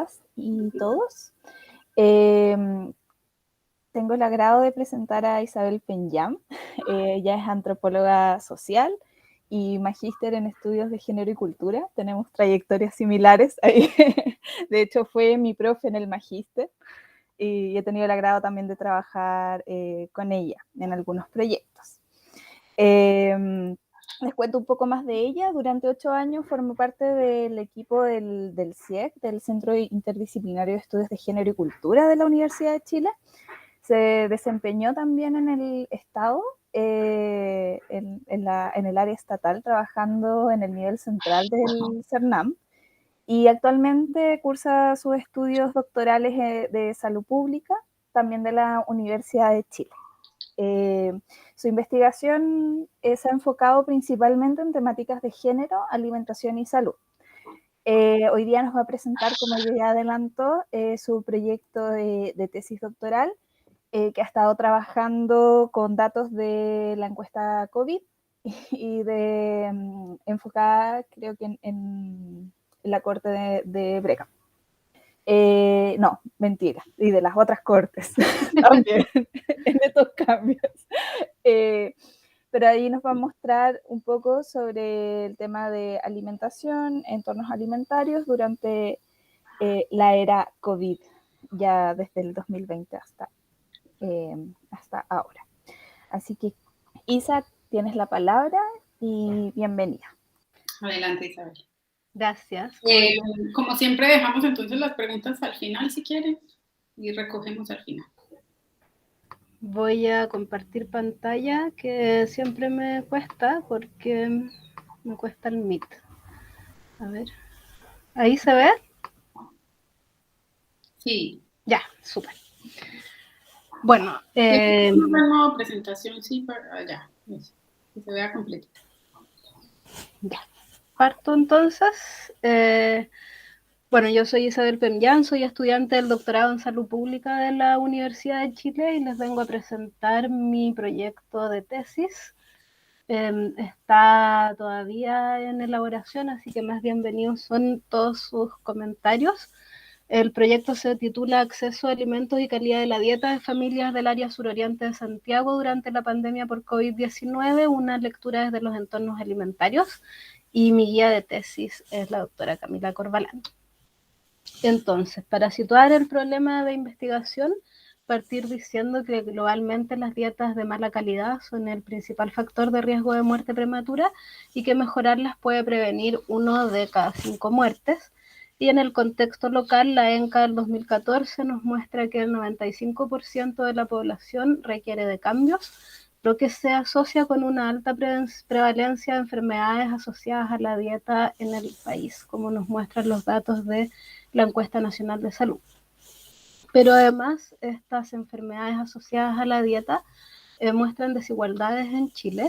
todas y todos. Tengo el agrado de presentar a Isabel Penyam. Ella es antropóloga social y magíster en estudios de género y cultura. Tenemos trayectorias similares ahí. De hecho, fue mi profe en el magíster y he tenido el agrado también de trabajar con ella en algunos proyectos. Les cuento un poco más de ella. Durante 8 años formó parte del equipo del CIEC, del Centro Interdisciplinario de Estudios de Género y Cultura de la Universidad de Chile. Se desempeñó también en el Estado, en el área estatal, trabajando en el nivel central del CERNAM. Y actualmente cursa sus estudios doctorales de salud pública, también de la Universidad de Chile. Su investigación se ha enfocado principalmente en temáticas de género, alimentación y salud. Hoy día nos va a presentar, como ella ya adelantó, su proyecto de tesis doctoral, que ha estado trabajando con datos de la encuesta COVID y enfocada, creo que en la corte de Brega. No, mentira, y de las otras cortes también, en estos cambios. Pero ahí nos va a mostrar un poco sobre el tema de alimentación, entornos alimentarios durante la era COVID, ya desde el 2020 hasta ahora. Así que, Isa, tienes la palabra y bienvenida. Adelante, Isabel. Gracias. Como siempre, dejamos entonces las preguntas al final, si quieren, y recogemos al final. Voy a compartir pantalla, que siempre me cuesta porque me cuesta el Meet. A ver, ¿ahí se ve? Sí. Ya, súper. Bueno, una nueva presentación, sí, para allá, eso, que se vea completita. Ya, parto entonces. Bueno, yo soy Isabel Penyam, soy estudiante del doctorado en salud pública de la Universidad de Chile y les vengo a presentar mi proyecto de tesis. Está todavía en elaboración, así que más bienvenidos son todos sus comentarios. El proyecto se titula Acceso a alimentos y calidad de la dieta de familias del área suroriente de Santiago durante la pandemia por COVID-19, una lectura desde los entornos alimentarios, y mi guía de tesis es la doctora Camila Corbalán. Entonces, para situar el problema de investigación, partir diciendo que globalmente las dietas de mala calidad son el principal factor de riesgo de muerte prematura y que mejorarlas puede prevenir 1 de cada 5 muertes. Y en el contexto local, la ENCA del 2014 nos muestra que el 95% de la población requiere de cambios, lo que se asocia con una alta prevalencia de enfermedades asociadas a la dieta en el país, como nos muestran los datos de la Encuesta Nacional de Salud. Pero además, estas enfermedades asociadas a la dieta muestran desigualdades en Chile.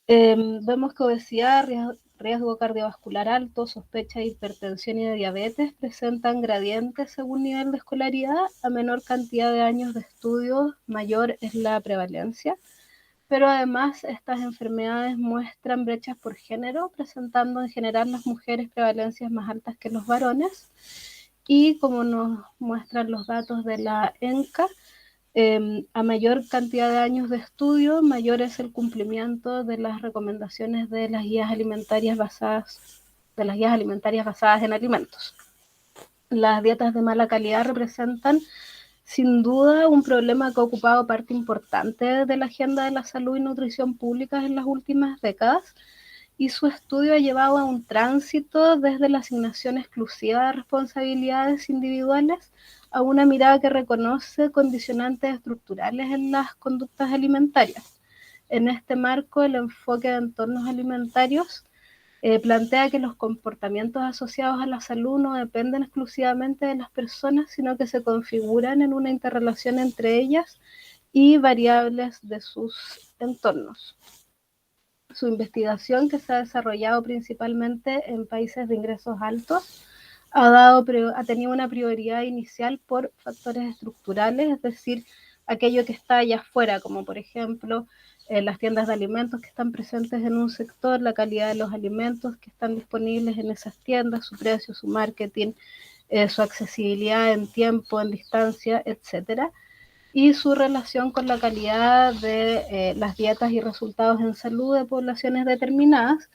Vemos que obesidad, riesgo cardiovascular alto, sospecha de hipertensión y de diabetes presentan gradientes según nivel de escolaridad. A menor cantidad de años de estudio, mayor es la prevalencia. Pero además estas enfermedades muestran brechas por género, presentando en general las mujeres prevalencias más altas que los varones. Y como nos muestran los datos de la ENCA, a mayor cantidad de años de estudio, mayor es el cumplimiento de las recomendaciones de las guías alimentarias basadas en alimentos. Las dietas de mala calidad representan sin duda un problema que ha ocupado parte importante de la agenda de la salud y nutrición públicas en las últimas décadas, y su estudio ha llevado a un tránsito desde la asignación exclusiva de responsabilidades individuales a una mirada que reconoce condicionantes estructurales en las conductas alimentarias. En este marco, el enfoque de entornos alimentarios plantea que los comportamientos asociados a la salud no dependen exclusivamente de las personas, sino que se configuran en una interrelación entre ellas y variables de sus entornos. Su investigación, que se ha desarrollado principalmente en países de ingresos altos, ha tenido una prioridad inicial por factores estructurales, es decir, aquello que está allá afuera, como por ejemplo las tiendas de alimentos que están presentes en un sector, la calidad de los alimentos que están disponibles en esas tiendas, su precio, su marketing, su accesibilidad en tiempo, en distancia, etcétera, y su relación con la calidad de las dietas y resultados en salud de poblaciones determinadas,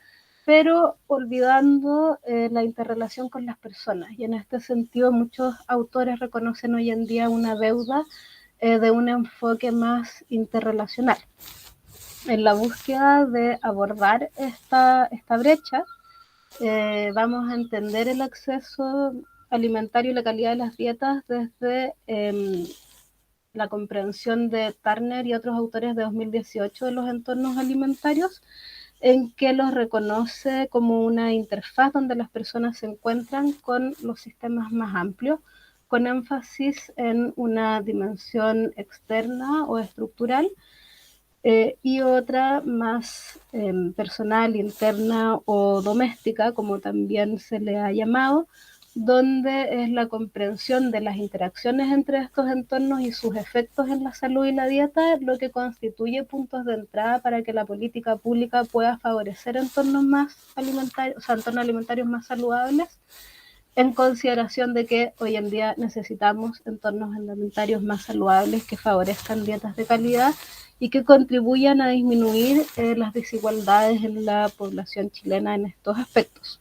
pero olvidando la interrelación con las personas. Y en este sentido, muchos autores reconocen hoy en día una deuda de un enfoque más interrelacional. En la búsqueda de abordar esta brecha, vamos a entender el acceso alimentario y la calidad de las dietas desde la comprensión de Turner y otros autores de 2018 de los entornos alimentarios, en que los reconoce como una interfaz donde las personas se encuentran con los sistemas más amplios, con énfasis en una dimensión externa o estructural, y otra más personal, interna o doméstica, como también se le ha llamado, donde es la comprensión de las interacciones entre estos entornos y sus efectos en la salud y la dieta lo que constituye puntos de entrada para que la política pública pueda favorecer entornos más alimentarios, o sea, entornos alimentarios más saludables, en consideración de que hoy en día necesitamos entornos alimentarios más saludables que favorezcan dietas de calidad y que contribuyan a disminuir las desigualdades en la población chilena en estos aspectos.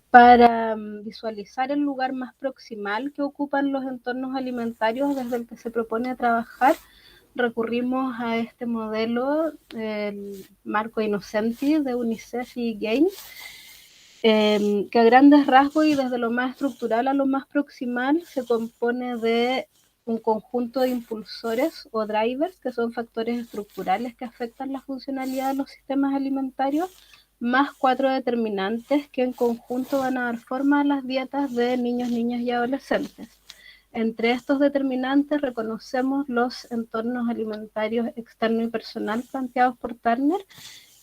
Para visualizar el lugar más proximal que ocupan los entornos alimentarios desde el que se propone trabajar, recurrimos a este modelo, el Marco Innocenti de UNICEF y GAIN, que a grandes rasgos y desde lo más estructural a lo más proximal se compone de un conjunto de impulsores o drivers, que son factores estructurales que afectan la funcionalidad de los sistemas alimentarios, más 4 determinantes que en conjunto van a dar forma a las dietas de niños, niñas y adolescentes. Entre estos determinantes reconocemos los entornos alimentarios externo y personal planteados por Turner,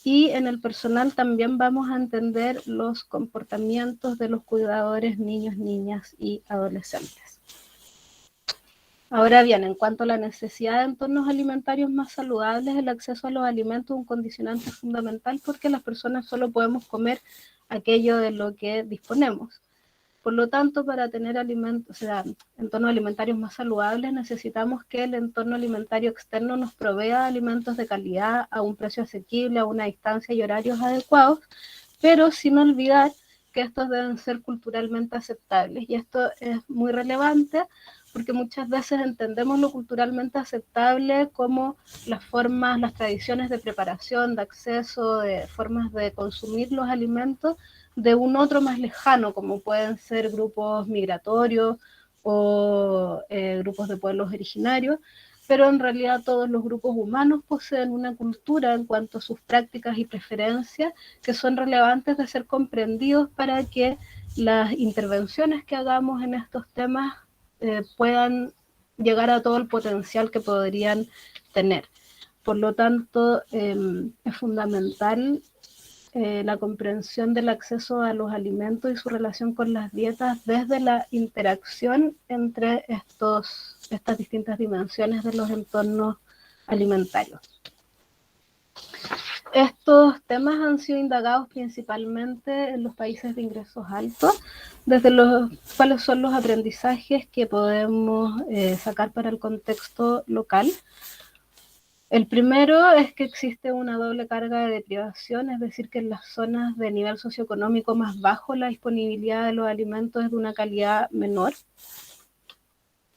y en el personal también vamos a entender los comportamientos de los cuidadores, niños, niñas y adolescentes. Ahora bien, en cuanto a la necesidad de entornos alimentarios más saludables, el acceso a los alimentos es un condicionante fundamental porque las personas solo podemos comer aquello de lo que disponemos. Por lo tanto, para tener alimentos, o sea, entornos alimentarios más saludables, necesitamos que el entorno alimentario externo nos provea alimentos de calidad a un precio asequible, a una distancia y horarios adecuados, pero sin olvidar que estos deben ser culturalmente aceptables. Y esto es muy relevante porque muchas veces entendemos lo culturalmente aceptable como las formas, las tradiciones de preparación, de acceso, de formas de consumir los alimentos de un otro más lejano, como pueden ser grupos migratorios o grupos de pueblos originarios, pero en realidad todos los grupos humanos poseen una cultura en cuanto a sus prácticas y preferencias que son relevantes de ser comprendidos para que las intervenciones que hagamos en estos temas puedan llegar a todo el potencial que podrían tener. Por lo tanto, es fundamental la comprensión del acceso a los alimentos y su relación con las dietas desde la interacción entre estas distintas dimensiones de los entornos alimentarios. Estos temas han sido indagados principalmente en los países de ingresos altos, desde cuáles son los aprendizajes que podemos sacar para el contexto local. El primero es que existe una doble carga de deprivación, es decir, que en las zonas de nivel socioeconómico más bajo la disponibilidad de los alimentos es de una calidad menor,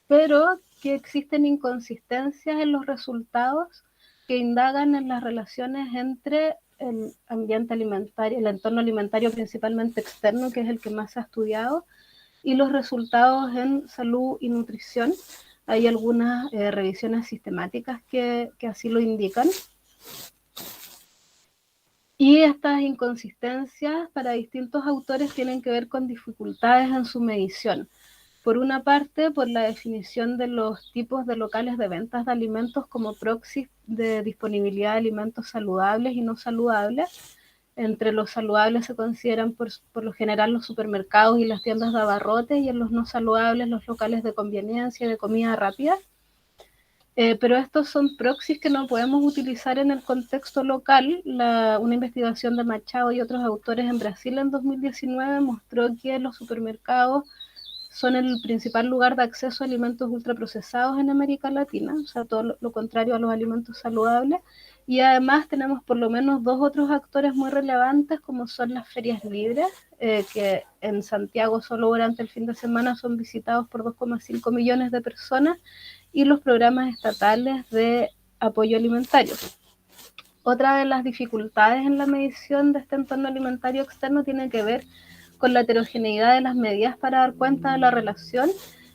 pero que existen inconsistencias en los resultados que indagan en las relaciones entre el ambiente alimentario, el entorno alimentario principalmente externo, que es el que más se ha estudiado, y los resultados en salud y nutrición. Hay algunas revisiones sistemáticas que así lo indican. Y estas inconsistencias para distintos autores tienen que ver con dificultades en su medición. Por una parte, por la definición de los tipos de locales de ventas de alimentos como proxy de disponibilidad de alimentos saludables y no saludables. Entre los saludables se consideran por lo general los supermercados y las tiendas de abarrotes, y en los no saludables los locales de conveniencia y de comida rápida. Pero estos son proxies que no podemos utilizar en el contexto local. Una investigación de Machado y otros autores en Brasil en 2019 mostró que los supermercados son el principal lugar de acceso a alimentos ultraprocesados en América Latina, o sea, todo lo contrario a los alimentos saludables. Y además tenemos por lo menos 2 otros actores muy relevantes, como son las ferias libres, que en Santiago solo durante el fin de semana son visitados por 2,5 millones de personas, y los programas estatales de apoyo alimentario. Otra de las dificultades en la medición de este entorno alimentario externo tiene que ver con la heterogeneidad de las medidas para dar cuenta de la relación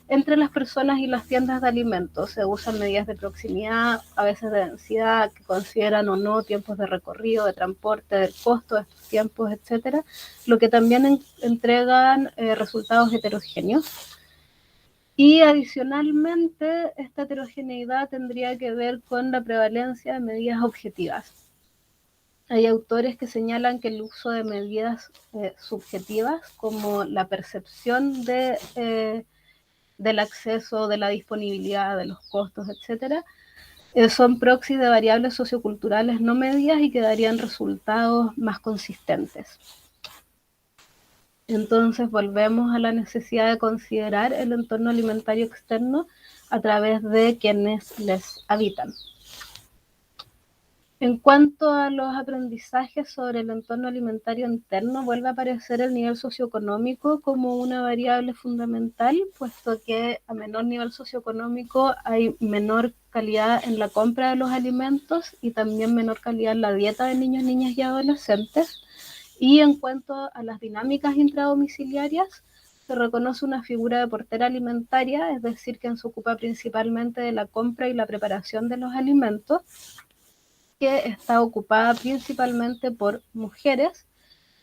entre las personas y las tiendas de alimentos. Se usan medidas de proximidad, a veces de densidad, que consideran o no tiempos de recorrido, de transporte, del costo de estos tiempos, etcétera, lo que también entregan resultados heterogéneos. Y adicionalmente, esta heterogeneidad tendría que ver con la prevalencia de medidas objetivas. Hay autores que señalan que el uso de medidas subjetivas, como la percepción del acceso, de la disponibilidad, de los costos, etcétera, son proxies de variables socioculturales no medidas y que darían resultados más consistentes. Entonces volvemos a la necesidad de considerar el entorno alimentario externo a través de quienes les habitan. En cuanto a los aprendizajes sobre el entorno alimentario interno, vuelve a aparecer el nivel socioeconómico como una variable fundamental, puesto que a menor nivel socioeconómico hay menor calidad en la compra de los alimentos y también menor calidad en la dieta de niños, niñas y adolescentes. Y en cuanto a las dinámicas intradomiciliarias, se reconoce una figura de portera alimentaria, es decir, quien se ocupa principalmente de la compra y la preparación de los alimentos, que está ocupada principalmente por mujeres,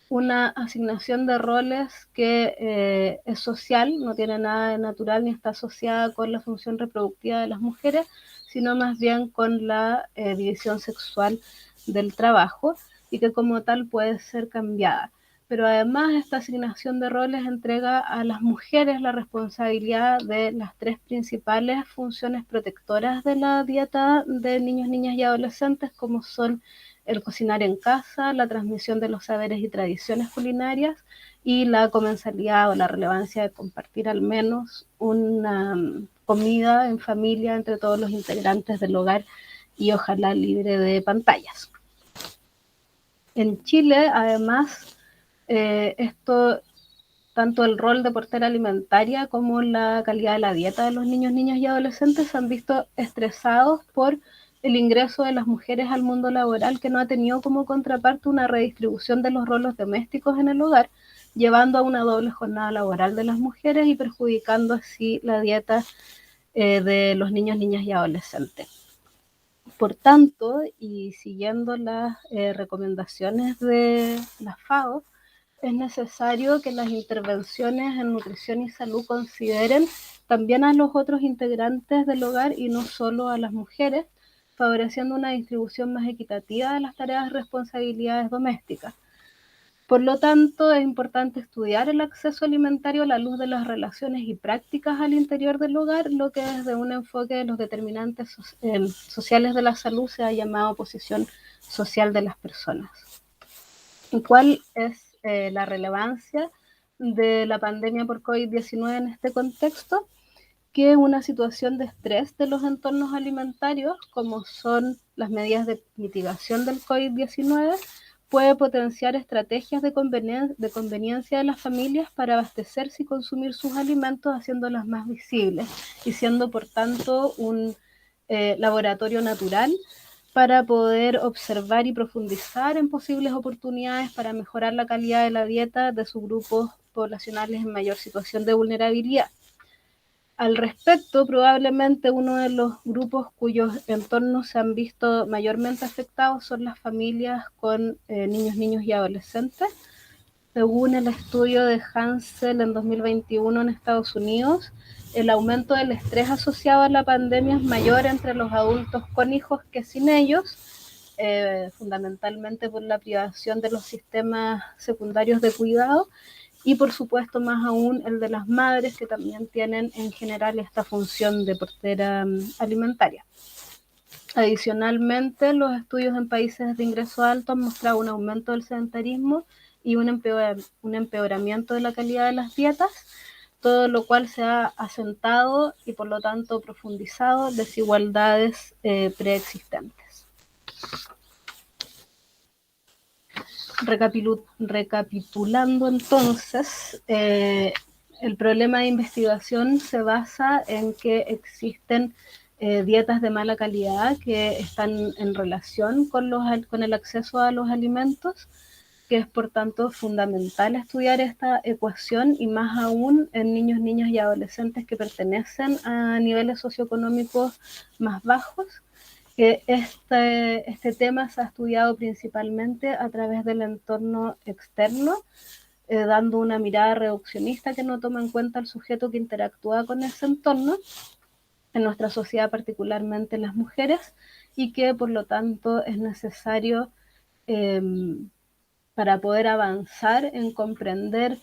una asignación de roles que es social, no tiene nada de natural ni está asociada con la función reproductiva de las mujeres, sino más bien con la división sexual del trabajo, y que como tal puede ser cambiada. Pero además esta asignación de roles entrega a las mujeres la responsabilidad de las 3 principales funciones protectoras de la dieta de niños, niñas y adolescentes, como son el cocinar en casa, la transmisión de los saberes y tradiciones culinarias y la comensalidad o la relevancia de compartir al menos una comida en familia entre todos los integrantes del hogar y ojalá libre de pantallas. En Chile, además, tanto el rol de portera alimentaria como la calidad de la dieta de los niños, niñas y adolescentes se han visto estresados por el ingreso de las mujeres al mundo laboral, que no ha tenido como contraparte una redistribución de los roles domésticos en el hogar, llevando a una doble jornada laboral de las mujeres y perjudicando así la dieta de los niños, niñas y adolescentes. Por tanto, y siguiendo las recomendaciones de la FAO, es necesario que las intervenciones en nutrición y salud consideren también a los otros integrantes del hogar y no solo a las mujeres, favoreciendo una distribución más equitativa de las tareas y responsabilidades domésticas. Por lo tanto, es importante estudiar el acceso alimentario a la luz de las relaciones y prácticas al interior del hogar, lo que desde un enfoque de los determinantes sociales de la salud se ha llamado posición social de las personas. ¿Y cuál es la relevancia de la pandemia por COVID-19 en este contexto? Que una situación de estrés de los entornos alimentarios, como son las medidas de mitigación del COVID-19, puede potenciar estrategias de conveniencia de las familias para abastecerse y consumir sus alimentos, haciéndolas más visibles y siendo, por tanto, un laboratorio natural para poder observar y profundizar en posibles oportunidades para mejorar la calidad de la dieta de sus grupos poblacionales en mayor situación de vulnerabilidad. Al respecto, probablemente uno de los grupos cuyos entornos se han visto mayormente afectados son las familias con niños, niños y adolescentes. Según el estudio de Hansel en 2021 en Estados Unidos, el aumento del estrés asociado a la pandemia es mayor entre los adultos con hijos que sin ellos, fundamentalmente por la privación de los sistemas secundarios de cuidado, y por supuesto más aún el de las madres, que también tienen en general esta función de portera alimentaria. Adicionalmente, los estudios en países de ingreso alto han mostrado un aumento del sedentarismo y un empeoramiento de la calidad de las dietas, todo lo cual se ha asentado y por lo tanto profundizado desigualdades preexistentes. Recapitulando entonces, el problema de investigación se basa en que existen dietas de mala calidad que están en relación con el acceso a los alimentos, que es por tanto fundamental estudiar esta ecuación y más aún en niños, niñas y adolescentes que pertenecen a niveles socioeconómicos más bajos. Este tema se ha estudiado principalmente a través del entorno externo, dando una mirada reduccionista que no toma en cuenta al sujeto que interactúa con ese entorno, en nuestra sociedad particularmente las mujeres, y que por lo tanto es necesario para poder avanzar en comprender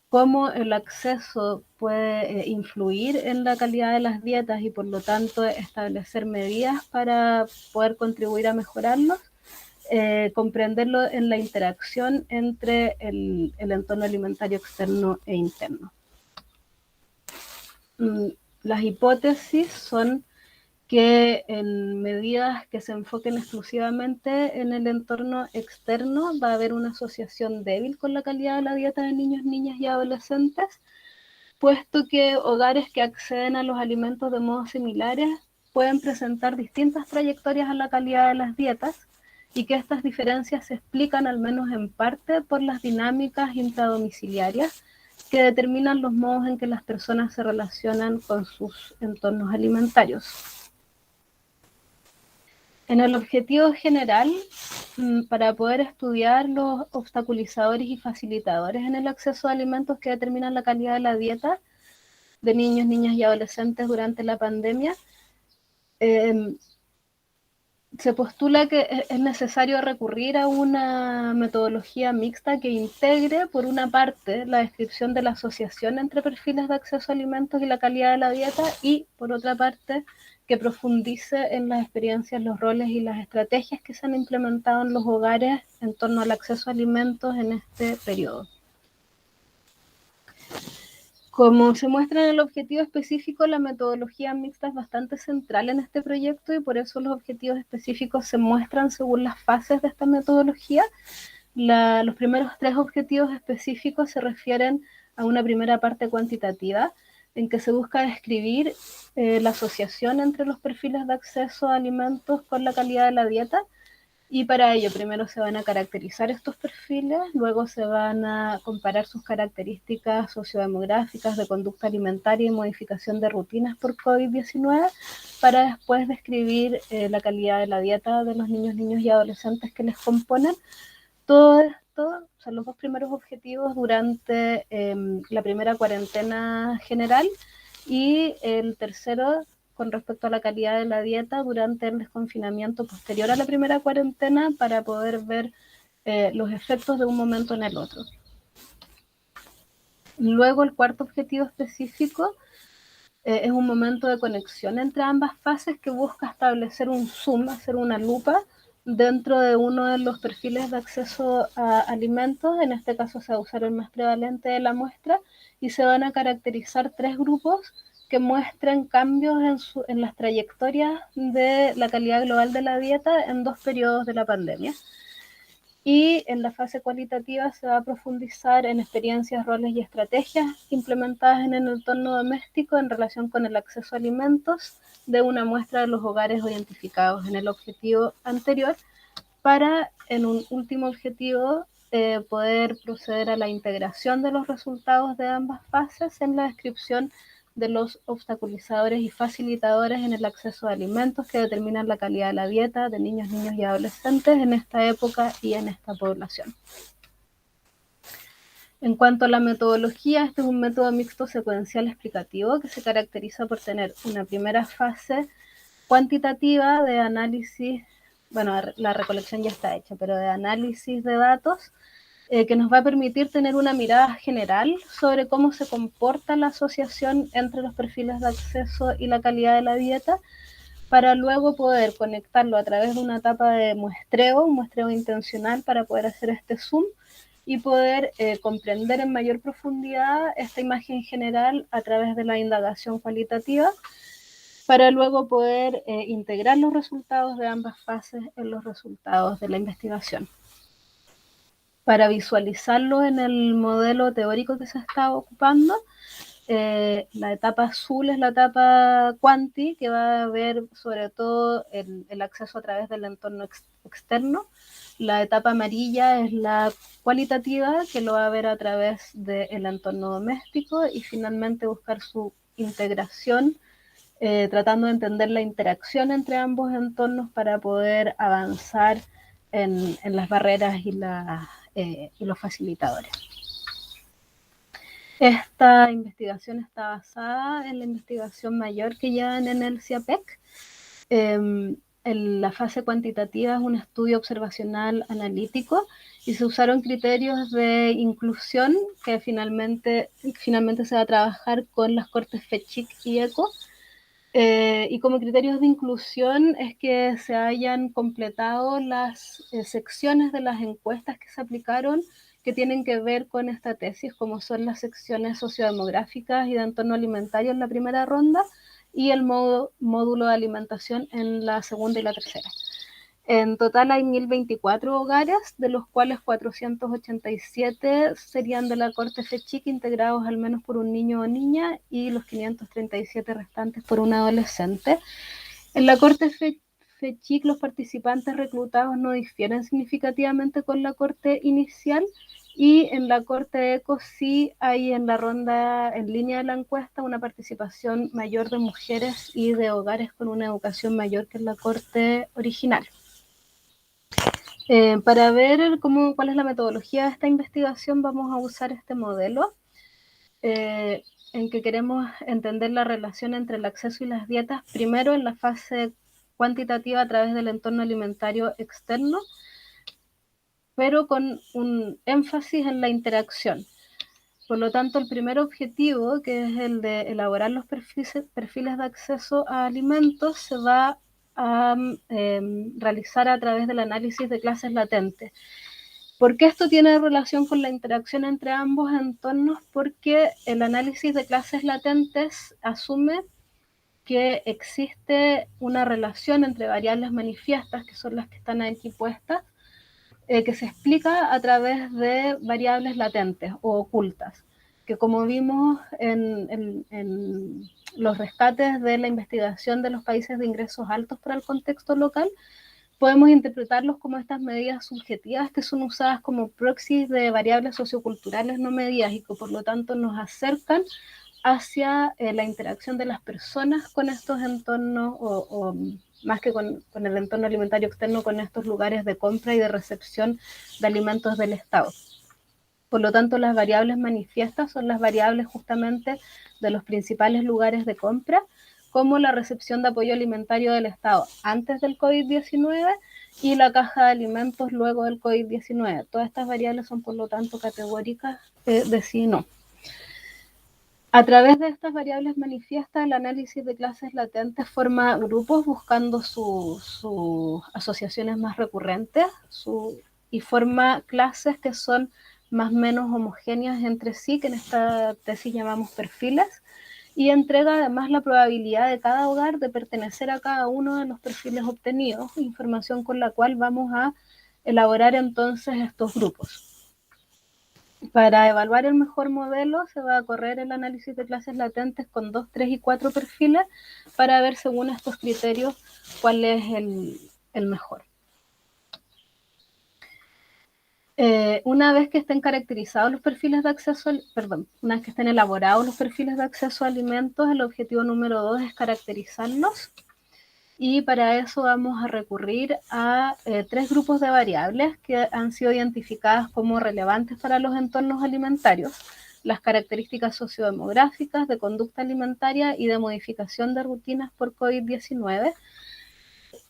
cómo el acceso puede influir en la calidad de las dietas y por lo tanto establecer medidas para poder contribuir a mejorarlos, comprenderlo en la interacción entre el entorno alimentario externo e interno. Las hipótesis son que en medidas que se enfoquen exclusivamente en el entorno externo va a haber una asociación débil con la calidad de la dieta de niños, niñas y adolescentes, puesto que hogares que acceden a los alimentos de modos similares pueden presentar distintas trayectorias a la calidad de las dietas y que estas diferencias se explican al menos en parte por las dinámicas intradomiciliarias que determinan los modos en que las personas se relacionan con sus entornos alimentarios. En el objetivo general, para poder estudiar los obstaculizadores y facilitadores en el acceso a alimentos que determinan la calidad de la dieta de niños, niñas y adolescentes durante la pandemia, se postula que es necesario recurrir a una metodología mixta que integre, por una parte, la descripción de la asociación entre perfiles de acceso a alimentos y la calidad de la dieta, y, por otra parte, que profundice en las experiencias, los roles y las estrategias que se han implementado en los hogares en torno al acceso a alimentos en este periodo. Como se muestra en el objetivo específico, la metodología mixta es bastante central en este proyecto y por eso los objetivos específicos se muestran según las fases de esta metodología. Los primeros 3 objetivos específicos se refieren a una primera parte cuantitativa, en que se busca describir la asociación entre los perfiles de acceso a alimentos con la calidad de la dieta, y para ello primero se van a caracterizar estos perfiles, luego se van a comparar sus características sociodemográficas de conducta alimentaria y modificación de rutinas por COVID-19, para después describir la calidad de la dieta de los niños, niños y adolescentes que les componen. Todo esto son los 2 primeros objetivos durante la primera cuarentena general, y el tercero con respecto a la calidad de la dieta durante el desconfinamiento posterior a la primera cuarentena, para poder ver los efectos de un momento en el otro. Luego, el cuarto objetivo específico es un momento de conexión entre ambas fases que busca establecer un zoom, hacer una lupa dentro de uno de los perfiles de acceso a alimentos. En este caso se va a usar el más prevalente de la muestra y se van a caracterizar 3 grupos que muestren cambios en las trayectorias de la calidad global de la dieta en 2 periodos de la pandemia. Y en la fase cualitativa se va a profundizar en experiencias, roles y estrategias implementadas en el entorno doméstico en relación con el acceso a alimentos de una muestra de los hogares identificados en el objetivo anterior, para, en un último objetivo, poder proceder a la integración de los resultados de ambas fases en la descripción de los obstaculizadores y facilitadores en el acceso a alimentos que determinan la calidad de la dieta de niños, niños y adolescentes en esta época y en esta población. En cuanto a la metodología, este es un método mixto secuencial explicativo que se caracteriza por tener una primera fase cuantitativa de análisis, bueno, la recolección ya está hecha, pero de análisis de datos, que nos va a permitir tener una mirada general sobre cómo se comporta la asociación entre los perfiles de acceso y la calidad de la dieta, para luego poder conectarlo a través de una etapa de muestreo, un muestreo intencional para poder hacer este zoom y poder comprender en mayor profundidad esta imagen general a través de la indagación cualitativa, para luego poder integrar los resultados de ambas fases en los resultados de la investigación. Para visualizarlo en el modelo teórico que se está ocupando, la etapa azul es la etapa quanti, que va a ver sobre todo el acceso a través del entorno externo. La etapa amarilla es la cualitativa, que lo va a ver a través del entorno doméstico, y finalmente buscar su integración, tratando de entender la interacción entre ambos entornos para poder avanzar en las barreras y los facilitadores. Esta investigación está basada en la investigación mayor que llevan en el CIAPEC. En la fase cuantitativa es un estudio observacional analítico y se usaron criterios de inclusión que finalmente se va a trabajar con las cortes FECHIC y ECO. Y como criterios de inclusión es que se hayan completado las secciones de las encuestas que se aplicaron que tienen que ver con esta tesis, como son las secciones sociodemográficas y de entorno alimentario en la primera ronda y el módulo de alimentación en la segunda y la tercera. En total hay 1024 hogares, de los cuales 487 serían de la corte FECHIC, integrados al menos por un niño o niña, y los 537 restantes por un adolescente. En la corte FECHIC los participantes reclutados no difieren significativamente con la corte inicial, y en la corte ECO sí hay en la ronda en línea de la encuesta una participación mayor de mujeres y de hogares con una educación mayor que en la corte original. Para ver cuál es la metodología de esta investigación, vamos a usar este modelo en que queremos entender la relación entre el acceso y las dietas, primero en la fase cuantitativa a través del entorno alimentario externo, pero con un énfasis en la interacción. Por lo tanto, el primer objetivo, que es el de elaborar los perfiles de acceso a alimentos, se va a realizar a través del análisis de clases latentes. ¿Por qué esto tiene relación con la interacción entre ambos entornos? Porque el análisis de clases latentes asume que existe una relación entre variables manifiestas, que son las que están aquí puestas, que se explica a través de variables latentes o ocultas, que como vimos en los rescates de la investigación de los países de ingresos altos para el contexto local, podemos interpretarlos como estas medidas subjetivas que son usadas como proxies de variables socioculturales no medidas y que por lo tanto nos acercan hacia la interacción de las personas con estos entornos o más que con el entorno alimentario externo, con estos lugares de compra y de recepción de alimentos del Estado. Por lo tanto, las variables manifiestas son las variables justamente de los principales lugares de compra, como la recepción de apoyo alimentario del Estado antes del COVID-19 y la caja de alimentos luego del COVID-19. Todas estas variables son, por lo tanto, categóricas de sí y no. A través de estas variables manifiestas, el análisis de clases latentes forma grupos buscando sus asociaciones más recurrentes y forma clases que son más o menos homogéneas entre sí, que en esta tesis llamamos perfiles, y entrega además la probabilidad de cada hogar de pertenecer a cada uno de los perfiles obtenidos, información con la cual vamos a elaborar entonces estos grupos. Para evaluar el mejor modelo se va a correr el análisis de clases latentes con 2, 3 y 4 perfiles para ver según estos criterios cuál es el mejor. Una vez que estén caracterizados los perfiles de acceso, una vez que estén elaborados los perfiles de acceso a alimentos, el objetivo número 2 es caracterizarlos. Y para eso vamos a recurrir a 3 grupos de variables que han sido identificadas como relevantes para los entornos alimentarios: las características sociodemográficas, de conducta alimentaria y de modificación de rutinas por COVID-19,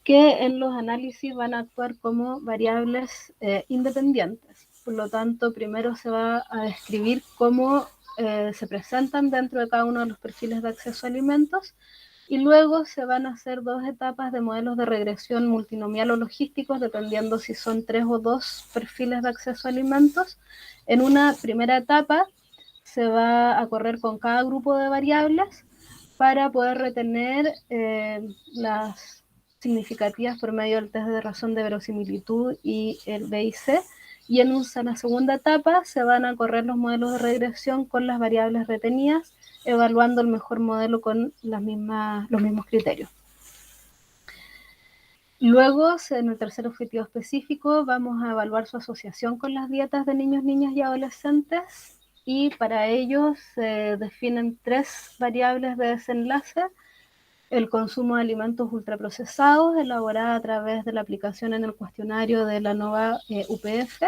que en los análisis van a actuar como variables independientes. por lo tanto, primero se va a describir cómo se presentan dentro de cada uno de los perfiles de acceso a alimentos, y luego se van a hacer 2 etapas de modelos de regresión multinomial o logísticos, dependiendo si son 3 o 2 perfiles de acceso a alimentos. En una primera etapa se va a correr con cada grupo de variables para poder retener las significativas por medio del test de razón de verosimilitud y el BIC, y en una segunda etapa se van a correr los modelos de regresión con las variables retenidas, evaluando el mejor modelo con los mismos criterios. Luego, en el tercer objetivo específico, vamos a evaluar su asociación con las dietas de niños, niñas y adolescentes, y para ello se definen 3 variables de desenlace: el consumo de alimentos ultraprocesados, elaborada a través de la aplicación en el cuestionario de la NOVA UPF,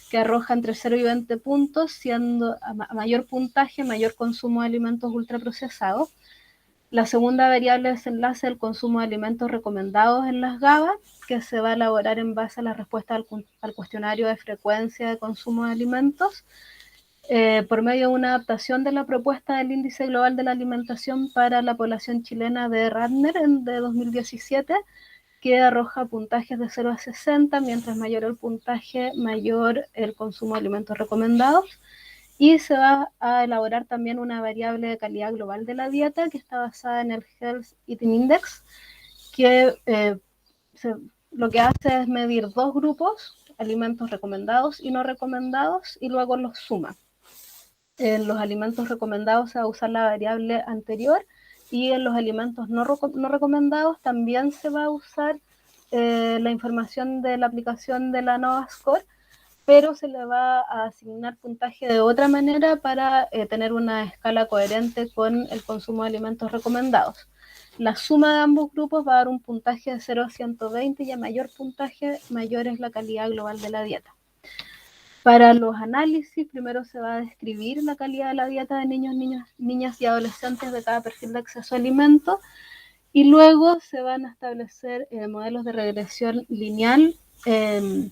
que arroja entre 0 y 20 puntos, siendo a mayor puntaje, mayor consumo de alimentos ultraprocesados. La segunda variable de desenlace, el consumo de alimentos recomendados en las GABA, que se va a elaborar en base a la respuesta al cuestionario de frecuencia de consumo de alimentos, por medio de una adaptación de la propuesta del Índice Global de la Alimentación para la población chilena de Radner de 2017, que arroja puntajes de 0 a 60, mientras mayor el puntaje, mayor el consumo de alimentos recomendados. Y se va a elaborar también una variable de calidad global de la dieta que está basada en el Health Eating Index, que lo que hace es medir 2 grupos, alimentos recomendados y no recomendados, y luego los suma. En los alimentos recomendados se va a usar la variable anterior, y en los alimentos no recomendados también se va a usar la información de la aplicación de la NOVA Score, pero se le va a asignar puntaje de otra manera para tener una escala coherente con el consumo de alimentos recomendados. La suma de ambos grupos va a dar un puntaje de 0 a 120, y a mayor puntaje, mayor es la calidad global de la dieta. Para los análisis, primero se va a describir la calidad de la dieta de niños, niñas y adolescentes de cada perfil de acceso a alimentos, y luego se van a establecer modelos de regresión lineal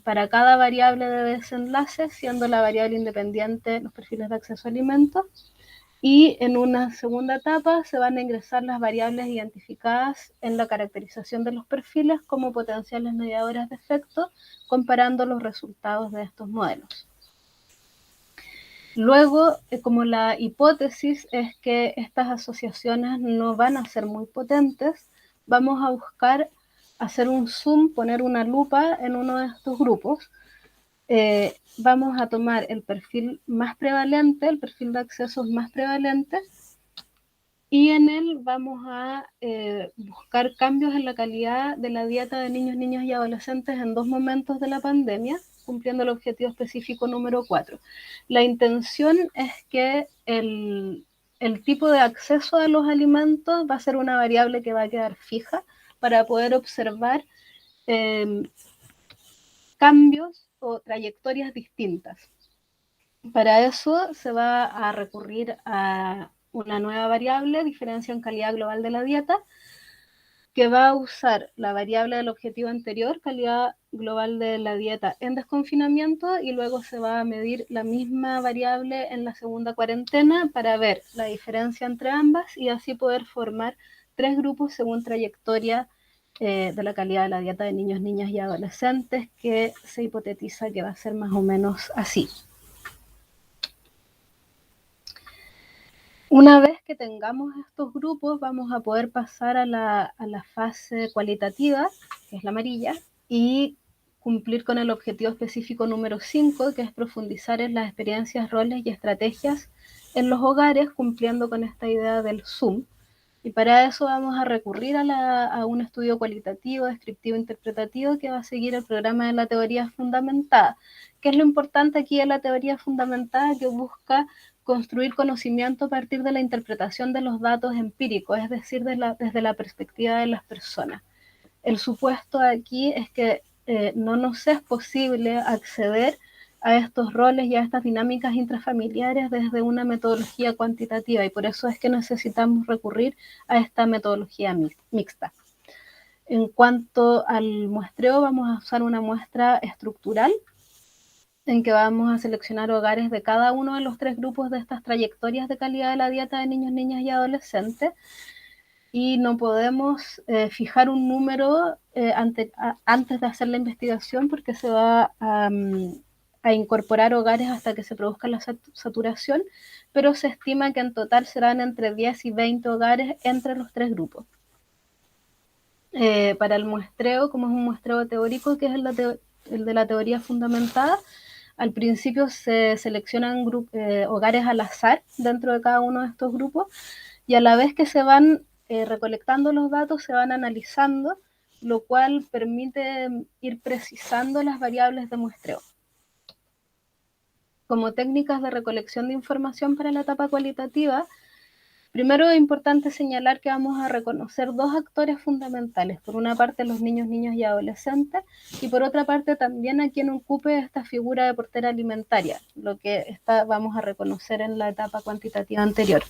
para cada variable de desenlace, siendo la variable independiente los perfiles de acceso a alimentos. Y en una segunda etapa se van a ingresar las variables identificadas en la caracterización de los perfiles como potenciales mediadoras de efecto, comparando los resultados de estos modelos. Luego, como la hipótesis es que estas asociaciones no van a ser muy potentes, vamos a buscar hacer un zoom, poner una lupa en uno de estos grupos. Vamos a tomar el perfil más prevalente, el perfil de accesos más prevalente, y en él vamos a buscar cambios en la calidad de la dieta de niños, niñas y adolescentes en 2 momentos de la pandemia, cumpliendo el objetivo específico número 4. La intención es que el tipo de acceso a los alimentos va a ser una variable que va a quedar fija para poder observar cambios o trayectorias distintas. Para eso se va a recurrir a una nueva variable, diferencia en calidad global de la dieta, que va a usar la variable del objetivo anterior, calidad global de la dieta en desconfinamiento, y luego se va a medir la misma variable en la segunda cuarentena para ver la diferencia entre ambas, y así poder formar 3 grupos según trayectoria de la calidad de la dieta de niños, niñas y adolescentes, que se hipotetiza que va a ser más o menos así. Una vez que tengamos estos grupos, vamos a poder pasar a la fase cualitativa, que es la amarilla, y cumplir con el objetivo específico número 5, que es profundizar en las experiencias, roles y estrategias en los hogares, cumpliendo con esta idea del Zoom. Y para eso vamos a recurrir a un estudio cualitativo, descriptivo, interpretativo, que va a seguir el programa de la teoría fundamentada. ¿Qué es lo importante aquí de la teoría fundamentada? Que busca construir conocimiento a partir de la interpretación de los datos empíricos, es decir, desde la perspectiva de las personas. El supuesto aquí es que no nos es posible acceder a estos roles y a estas dinámicas intrafamiliares desde una metodología cuantitativa, y por eso es que necesitamos recurrir a esta metodología mixta. En cuanto al muestreo, vamos a usar una muestra estructural en que vamos a seleccionar hogares de cada uno de los 3 grupos de estas trayectorias de calidad de la dieta de niños, niñas y adolescentes, y no podemos fijar un número antes de hacer la investigación, porque se va a incorporar hogares hasta que se produzca la saturación, pero se estima que en total serán entre 10 y 20 hogares entre los 3 grupos. Para el muestreo, como es un muestreo teórico, que es el de la teoría fundamentada, al principio se seleccionan hogares al azar dentro de cada uno de estos grupos, y a la vez que se van recolectando los datos, se van analizando, lo cual permite ir precisando las variables de muestreo. Como técnicas de recolección de información para la etapa cualitativa, primero es importante señalar que vamos a reconocer 2 actores fundamentales. Por una parte, los niños, niñas y adolescentes, y por otra parte también a quien ocupe esta figura de portera alimentaria, lo que vamos a reconocer en la etapa cuantitativa anterior.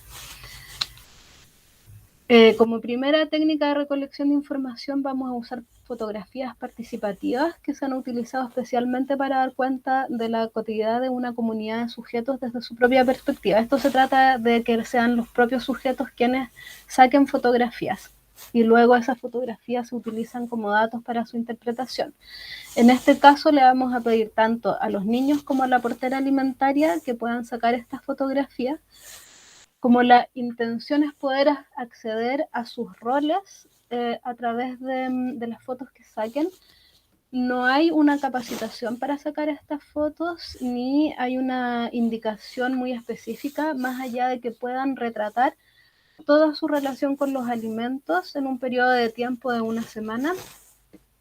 Como primera técnica de recolección de información vamos a usar fotografías participativas que se han utilizado especialmente para dar cuenta de la cotidianidad de una comunidad de sujetos desde su propia perspectiva. Esto se trata de que sean los propios sujetos quienes saquen fotografías y luego esas fotografías se utilizan como datos para su interpretación. En este caso le vamos a pedir tanto a los niños como a la portera alimentaria que puedan sacar estas fotografías. Como la intención es poder acceder a sus roles a través de las fotos que saquen, no hay una capacitación para sacar estas fotos, ni hay una indicación muy específica, más allá de que puedan retratar toda su relación con los alimentos en un periodo de tiempo de una semana,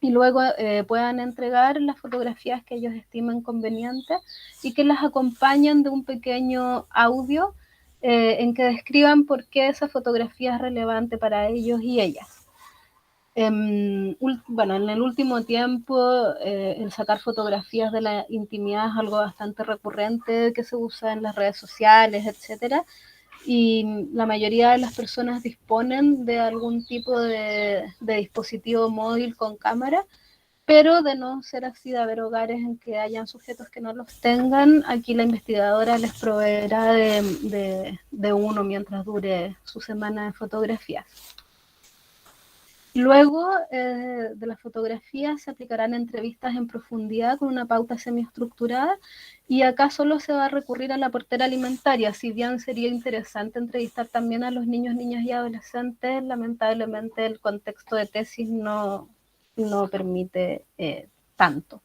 y luego puedan entregar las fotografías que ellos estimen convenientes y que las acompañen de un pequeño audio en que describan por qué esa fotografía es relevante para ellos y ellas. Bueno, en el último tiempo el sacar fotografías de la intimidad es algo bastante recurrente que se usa en las redes sociales, etcétera, y la mayoría de las personas disponen de algún tipo de dispositivo móvil con cámara, pero de no ser así, de haber hogares en que hayan sujetos que no los tengan, aquí la investigadora les proveerá de uno mientras dure su semana de fotografías. Luego de las fotografías se aplicarán entrevistas en profundidad con una pauta semiestructurada, y acá solo se va a recurrir a la portera alimentaria. Si bien sería interesante entrevistar también a los niños, niñas y adolescentes, lamentablemente el contexto de tesis no permite tanto.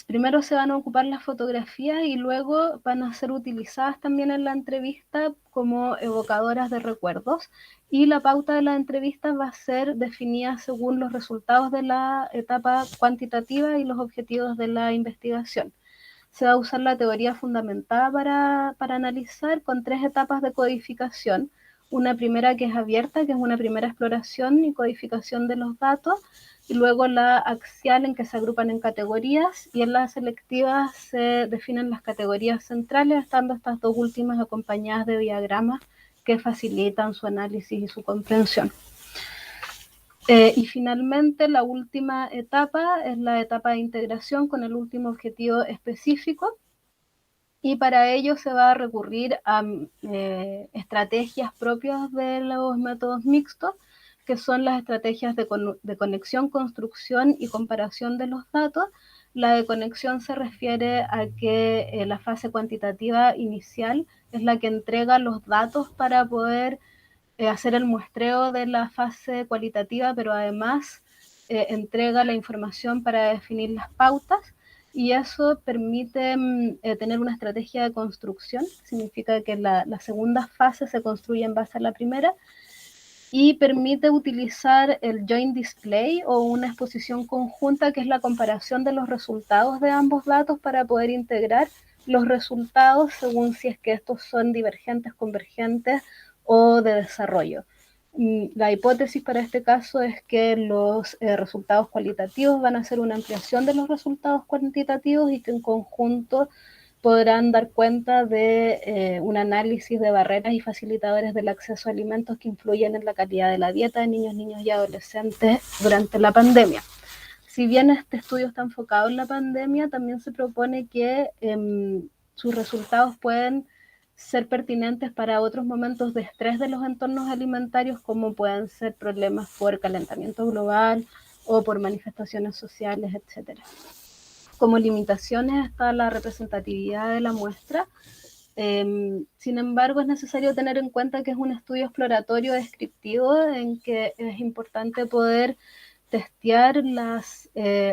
Primero se van a ocupar las fotografías y luego van a ser utilizadas también en la entrevista como evocadoras de recuerdos, y la pauta de la entrevista va a ser definida según los resultados de la etapa cuantitativa y los objetivos de la investigación. Se va a usar la teoría fundamentada para analizar, con 3 etapas de codificación. Una primera que es abierta, que es una primera exploración y codificación de los datos, y luego la axial, en que se agrupan en categorías, y en la selectiva se definen las categorías centrales, estando estas 2 últimas acompañadas de diagramas que facilitan su análisis y su comprensión. Y finalmente la última etapa es la etapa de integración con el último objetivo específico, y para ello se va a recurrir a estrategias propias de los métodos mixtos, que son las estrategias de conexión, construcción y comparación de los datos. La de conexión se refiere a que la fase cuantitativa inicial es la que entrega los datos para poder hacer el muestreo de la fase cualitativa, pero además entrega la información para definir las pautas, y eso permite tener una estrategia de construcción. Significa que la segunda fase se construye en base a la primera, y permite utilizar el joint display o una exposición conjunta, que es la comparación de los resultados de ambos datos para poder integrar los resultados según si es que estos son divergentes, convergentes o de desarrollo. La hipótesis para este caso es que los resultados cualitativos van a ser una ampliación de los resultados cuantitativos, y que en conjunto podrán dar cuenta de un análisis de barreras y facilitadores del acceso a alimentos que influyen en la calidad de la dieta de niños, niñas y adolescentes durante la pandemia. Si bien este estudio está enfocado en la pandemia, también se propone que sus resultados pueden ser pertinentes para otros momentos de estrés de los entornos alimentarios, como pueden ser problemas por calentamiento global o por manifestaciones sociales, etc. Como limitaciones está la representatividad de la muestra. Sin embargo, es necesario tener en cuenta que es un estudio exploratorio descriptivo en que es importante poder testear las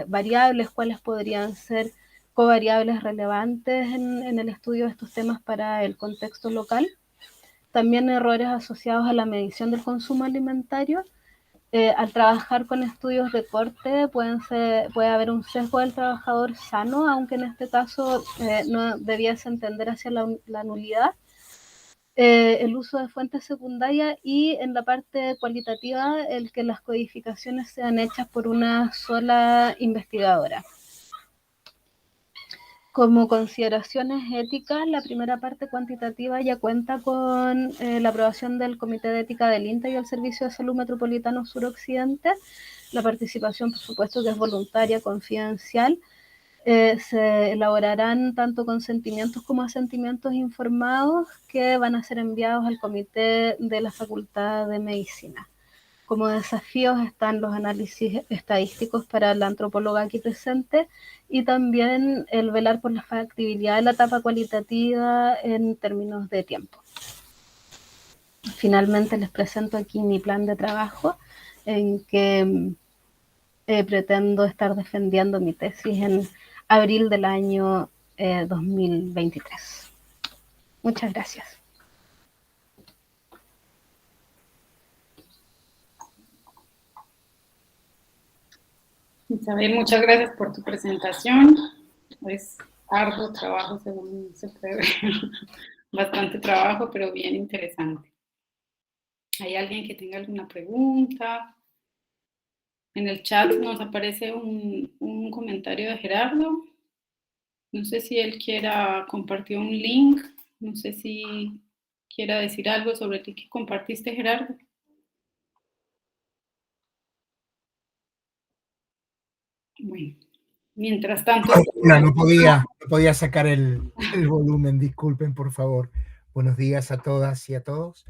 variables, cuáles podrían ser covariables relevantes en el estudio de estos temas para el contexto local. También errores asociados a la medición del consumo alimentario. Al trabajar con estudios de corte puede haber un sesgo del trabajador sano, aunque en este caso no debiese entender hacia la nulidad. El uso de fuentes secundarias y en la parte cualitativa el que las codificaciones sean hechas por una sola investigadora. Como consideraciones éticas, la primera parte cuantitativa ya cuenta con la aprobación del Comité de Ética del INTA y el Servicio de Salud Metropolitano Suroccidente. La participación, por supuesto, que es voluntaria, confidencial. Se elaborarán tanto consentimientos como asentimientos informados que van a ser enviados al Comité de la Facultad de Medicina. Como desafíos están los análisis estadísticos para la antropóloga aquí presente y también el velar por la factibilidad de la etapa cualitativa en términos de tiempo. Finalmente les presento aquí mi plan de trabajo en que pretendo estar defendiendo mi tesis en abril del año 2023. Muchas gracias. Isabel, muchas gracias por tu presentación. Es arduo trabajo, según se puede ver. Bastante trabajo, pero bien interesante. ¿Hay alguien que tenga alguna pregunta? En el chat nos aparece un comentario de Gerardo. No sé si él quiera compartir un link. No sé si quiera decir algo sobre el que compartiste, Gerardo. Bueno, mientras tanto... No podía sacar el volumen, disculpen por favor. Buenos días a todas y a todos.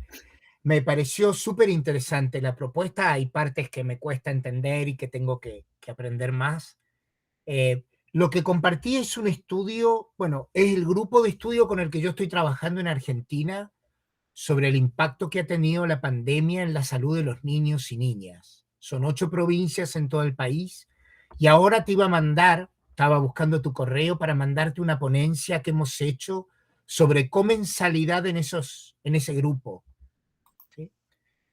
Me pareció súper interesante la propuesta, hay partes que me cuesta entender y que tengo que aprender más. Lo que compartí es un estudio, bueno, es el grupo de estudio con el que yo estoy trabajando en Argentina sobre el impacto que ha tenido la pandemia en la salud de los niños y niñas. Son 8 provincias en todo el país y ahora te iba a mandar, estaba buscando tu correo para mandarte una ponencia que hemos hecho sobre comensalidad en ese grupo. ¿Sí?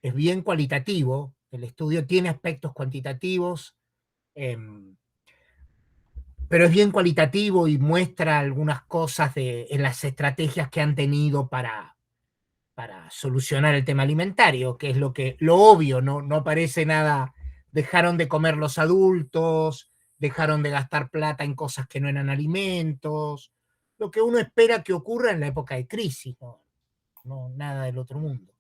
Es bien cualitativo, el estudio tiene aspectos cuantitativos, pero es bien cualitativo y muestra algunas cosas en las estrategias que han tenido para solucionar el tema alimentario, que es lo obvio, no aparece nada. Dejaron de comer los adultos, dejaron de gastar plata en cosas que no eran alimentos, lo que uno espera que ocurra en la época de crisis, no nada del otro mundo.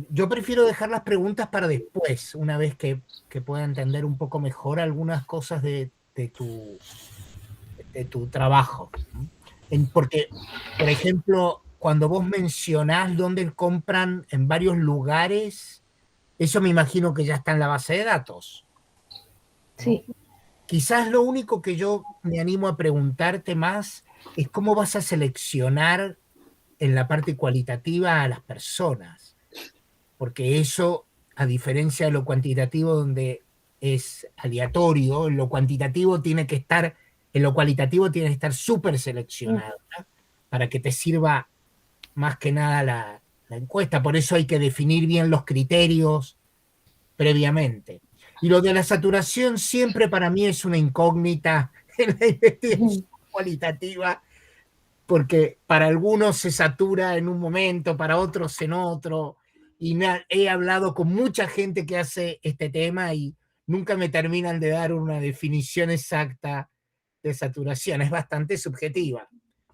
Yo prefiero dejar las preguntas para después, una vez que pueda entender un poco mejor algunas cosas de tu trabajo. Porque, por ejemplo, cuando vos mencionás dónde compran en varios lugares, eso me imagino que ya está en la base de datos, ¿no? Sí. Quizás lo único que yo me animo a preguntarte más es cómo vas a seleccionar en la parte cualitativa a las personas, porque eso, a diferencia de lo cuantitativo donde es aleatorio, en lo cualitativo tiene que estar súper seleccionado, ¿no? Para que te sirva más que nada la encuesta. Por eso hay que definir bien los criterios previamente. Y lo de la saturación siempre para mí es una incógnita en la investigación cualitativa, porque para algunos se satura en un momento, para otros en otro. Y he hablado con mucha gente que hace este tema y nunca me terminan de dar una definición exacta de saturación. Es bastante subjetiva,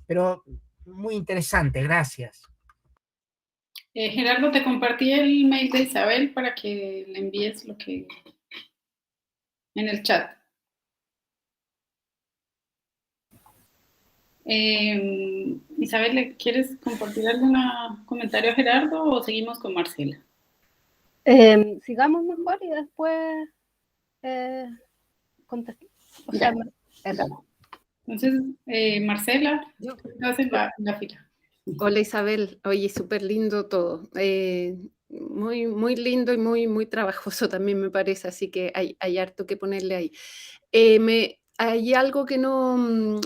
pero muy interesante. Gracias. Gerardo, te compartí el mail de Isabel para que le envíes lo que en el chat. Isabel, ¿quieres compartir algún comentario a Gerardo o seguimos con Marcela? Sigamos mejor y después contestamos. O sea, eso. Entonces, Marcela, estás en la fila. Hola Isabel, oye, súper lindo todo. Muy, muy lindo y muy, muy trabajoso también me parece, así que hay harto que ponerle ahí. Hay algo que no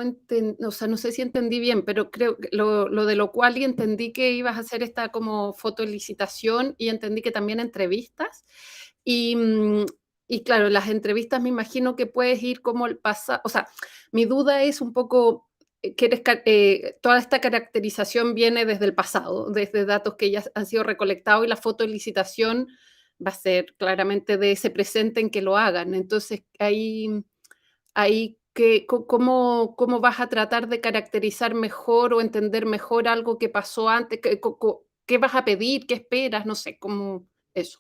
entendí, o sea, no sé si entendí bien, pero creo que lo de lo cual y entendí que ibas a hacer esta como fotolicitación y entendí que también entrevistas. Y claro, las entrevistas me imagino que puedes ir como el pasado, o sea, mi duda es un poco toda esta caracterización viene desde el pasado, desde datos que ya han sido recolectados y la fotolicitación va a ser claramente de ese presente en que lo hagan. Entonces, ¿cómo vas a tratar de caracterizar mejor o entender mejor algo que pasó antes? ¿Qué vas a pedir? ¿Qué esperas? No sé, cómo eso.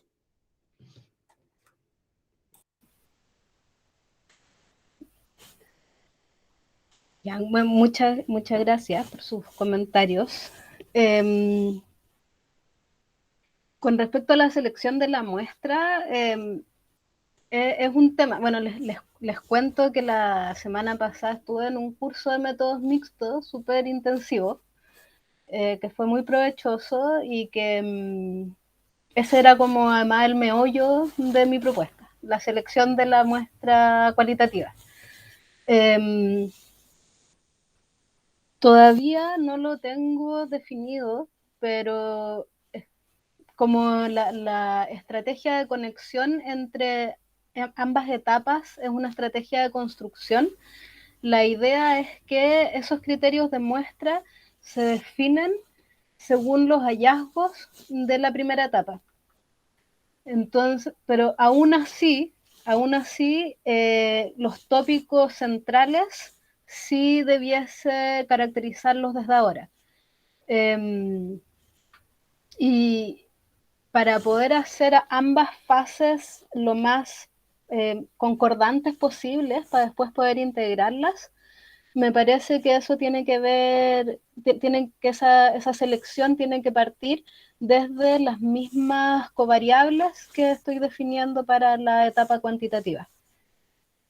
Ya, bueno, muchas gracias por sus comentarios. Con respecto a la selección de la muestra, es un tema, bueno, les cuento que la semana pasada estuve en un curso de métodos mixtos súper intensivo, que fue muy provechoso y que ese era como además el meollo de mi propuesta, la selección de la muestra cualitativa. Todavía no lo tengo definido, pero como la estrategia de conexión entre ambas etapas es una estrategia de construcción, la idea es que esos criterios de muestra se definen según los hallazgos de la primera etapa. Entonces, pero aún así los tópicos centrales sí debiese caracterizarlos desde ahora. Y para poder hacer ambas fases lo más concordantes posibles para después poder integrarlas, me parece que eso tiene que ver, esa selección tiene que partir desde las mismas covariables que estoy definiendo para la etapa cuantitativa.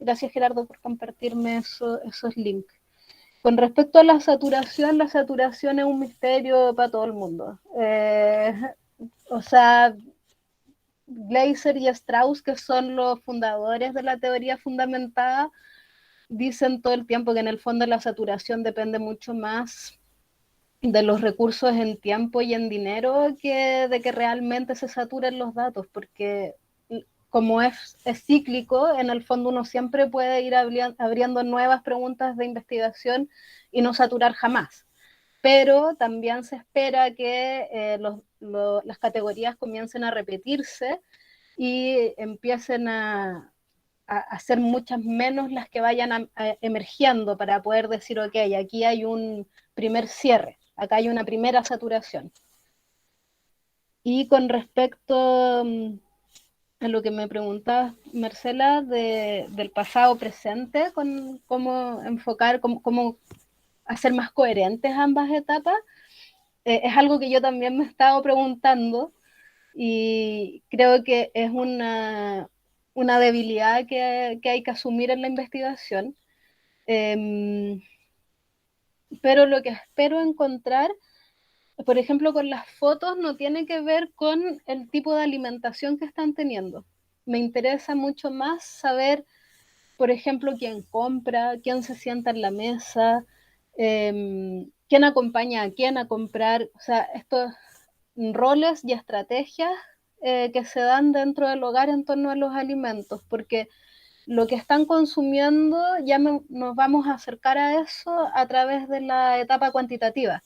Gracias, Gerardo, por compartirme esos links. Con respecto a la saturación es un misterio para todo el mundo. O sea, Gleiser y Strauss, que son los fundadores de la teoría fundamentada, dicen todo el tiempo que en el fondo la saturación depende mucho más de los recursos en tiempo y en dinero que de que realmente se saturen los datos, porque como es cíclico, en el fondo uno siempre puede ir abriendo nuevas preguntas de investigación y no saturar jamás. Pero también se espera que las categorías comiencen a repetirse y empiecen a ser muchas menos las que vayan emergiendo para poder decir, ok, aquí hay un primer cierre, acá hay una primera saturación. Y con respecto a lo que me preguntabas, Marcela, del pasado presente, con cómo enfocar, cómo hacer más coherentes ambas etapas, es algo que yo también me he estado preguntando y creo que es una debilidad que hay que asumir en la investigación. Pero lo que espero encontrar, por ejemplo, con las fotos, no tiene que ver con el tipo de alimentación que están teniendo. Me interesa mucho más saber, por ejemplo, quién compra, quién se sienta en la mesa, quién acompaña a quién a comprar, o sea, estos roles y estrategias que se dan dentro del hogar en torno a los alimentos, porque lo que están consumiendo ya nos vamos a acercar a eso a través de la etapa cuantitativa.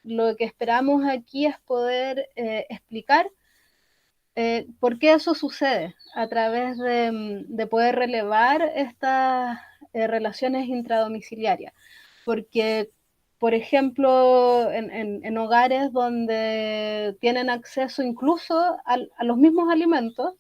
Lo que esperamos aquí es poder explicar por qué eso sucede a través de poder relevar estas relaciones intradomiciliarias. Porque, por ejemplo, en hogares donde tienen acceso incluso a los mismos alimentos,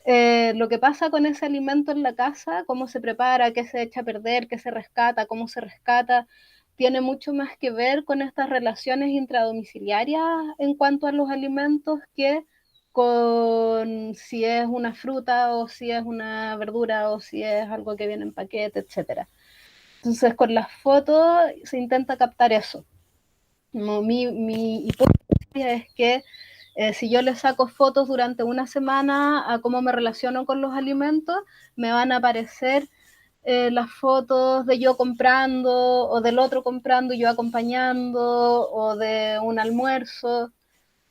lo que pasa con ese alimento en la casa, cómo se prepara, qué se echa a perder, qué se rescata, cómo se rescata, tiene mucho más que ver con estas relaciones intradomiciliarias en cuanto a los alimentos que con si es una fruta o si es una verdura o si es algo que viene en paquete, etc. Entonces, con las fotos se intenta captar eso. Mi hipótesis es que si yo le saco fotos durante una semana a cómo me relaciono con los alimentos, me van a aparecer las fotos de yo comprando o del otro comprando y yo acompañando o de un almuerzo,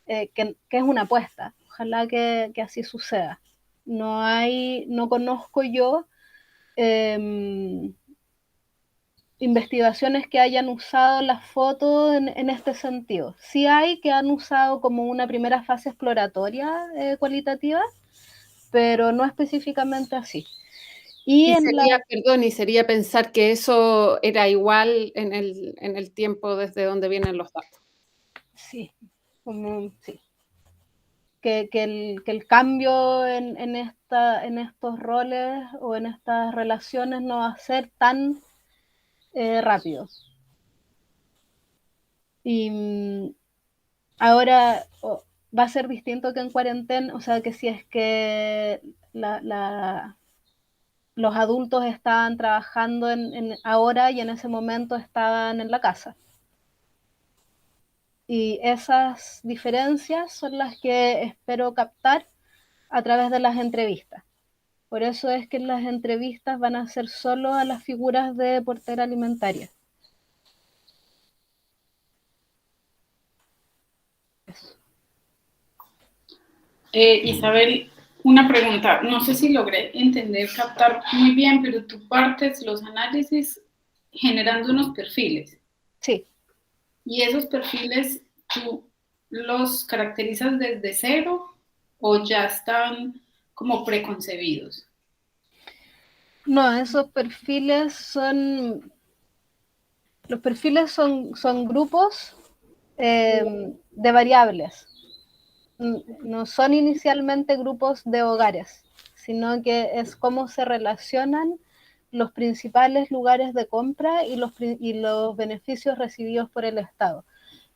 que es una apuesta. Ojalá que así suceda. No conozco yo investigaciones que hayan usado las fotos en este sentido. Sí hay que han usado como una primera fase exploratoria cualitativa, pero no específicamente así. Y sería pensar que eso era igual en el tiempo desde donde vienen los datos. Sí, sí. Que el cambio en estos roles o en estas relaciones no va a ser tan rápido. Y ahora va a ser distinto que en cuarentena, o sea, que si es que los adultos estaban trabajando ahora y en ese momento estaban en la casa. Y esas diferencias son las que espero captar a través de las entrevistas. Por eso es que las entrevistas van a ser solo a las figuras de portera alimentaria. Isabel, una pregunta. No sé si logré entender, captar muy bien, pero tú partes los análisis generando unos perfiles. Sí. ¿Y esos perfiles tú los caracterizas desde cero o ya están como preconcebidos? No, esos perfiles son... Los perfiles son grupos de variables. No son inicialmente grupos de hogares, sino que es cómo se relacionan los principales lugares de compra y los beneficios recibidos por el Estado.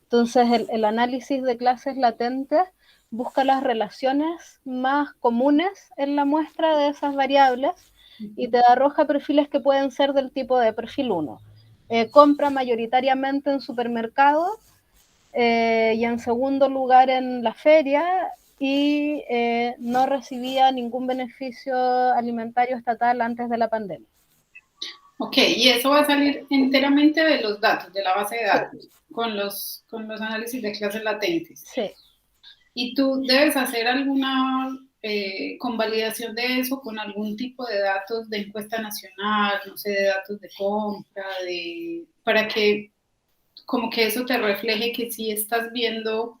Entonces, el análisis de clases latentes busca las relaciones más comunes en la muestra de esas variables y te arroja perfiles que pueden ser del tipo de perfil 1. Compra mayoritariamente en supermercados y en segundo lugar en la feria y no recibía ningún beneficio alimentario estatal antes de la pandemia. Ok, y eso va a salir enteramente de los datos, de la base de datos, sí, con los análisis de clases latentes. Sí. Y tú debes hacer alguna convalidación de eso con algún tipo de datos de encuesta nacional, no sé, de datos de compra, para que como que eso te refleje que sí estás viendo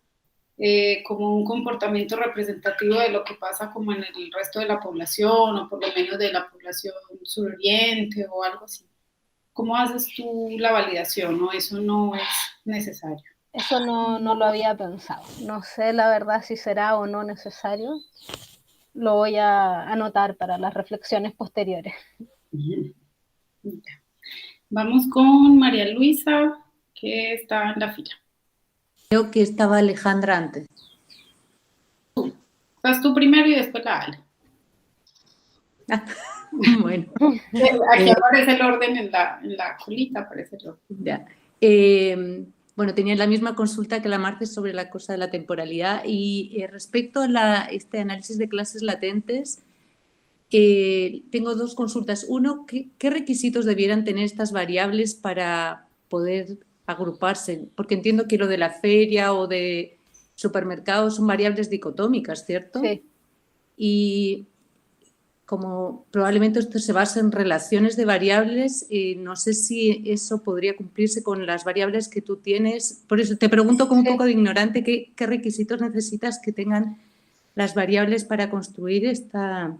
como un comportamiento representativo de lo que pasa como en el resto de la población, o por lo menos de la población suroriente o algo así. ¿Cómo haces tú la validación? ¿No? Eso no es necesario. Eso no lo había pensado. No sé la verdad si será o no necesario. Lo voy a anotar para las reflexiones posteriores. Vamos con María Luisa, que está en la fila. Creo que estaba Alejandra antes. Estás tú primero y después la Ale. Bueno. Aquí aparece el orden en la colita, aparece el orden. Ya. Bueno, tenía la misma consulta que la Marce sobre la cosa de la temporalidad y respecto a este análisis de clases latentes, tengo dos consultas. Uno, ¿qué requisitos debieran tener estas variables para poder agruparse? Porque entiendo que lo de la feria o de supermercados son variables dicotómicas, ¿cierto? Sí. Y como probablemente esto se basa en relaciones de variables, no sé si eso podría cumplirse con las variables que tú tienes. Por eso te pregunto como un poco de ignorante, ¿qué requisitos necesitas que tengan las variables para construir estas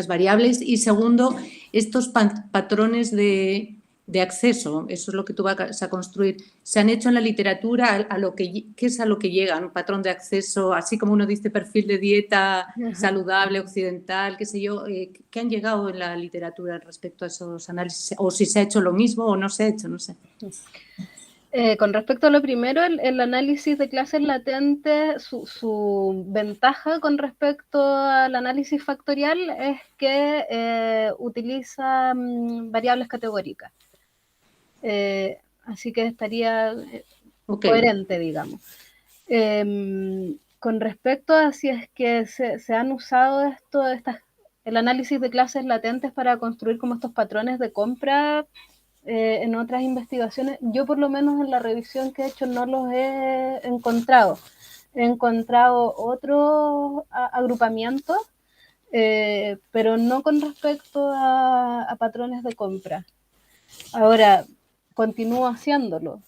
variables? Y segundo, estos patrones de de acceso, eso es lo que tú vas a construir, se han hecho en la literatura a lo que es a lo que llegan, un patrón de acceso, así como uno dice perfil de dieta saludable, occidental, qué sé yo, ¿qué han llegado en la literatura respecto a esos análisis? O si se ha hecho lo mismo o no se ha hecho, no sé. Con respecto a lo primero, el análisis de clases latentes, su ventaja con respecto al análisis factorial es que utiliza variables categóricas. Así que estaría coherente, digamos. Con respecto a si es que se han usado el análisis de clases latentes para construir como estos patrones de compra en otras investigaciones, yo por lo menos en la revisión que he hecho no los he encontrado. He encontrado otros agrupamientos, pero no con respecto a patrones de compra. Ahora, continúo haciéndolo.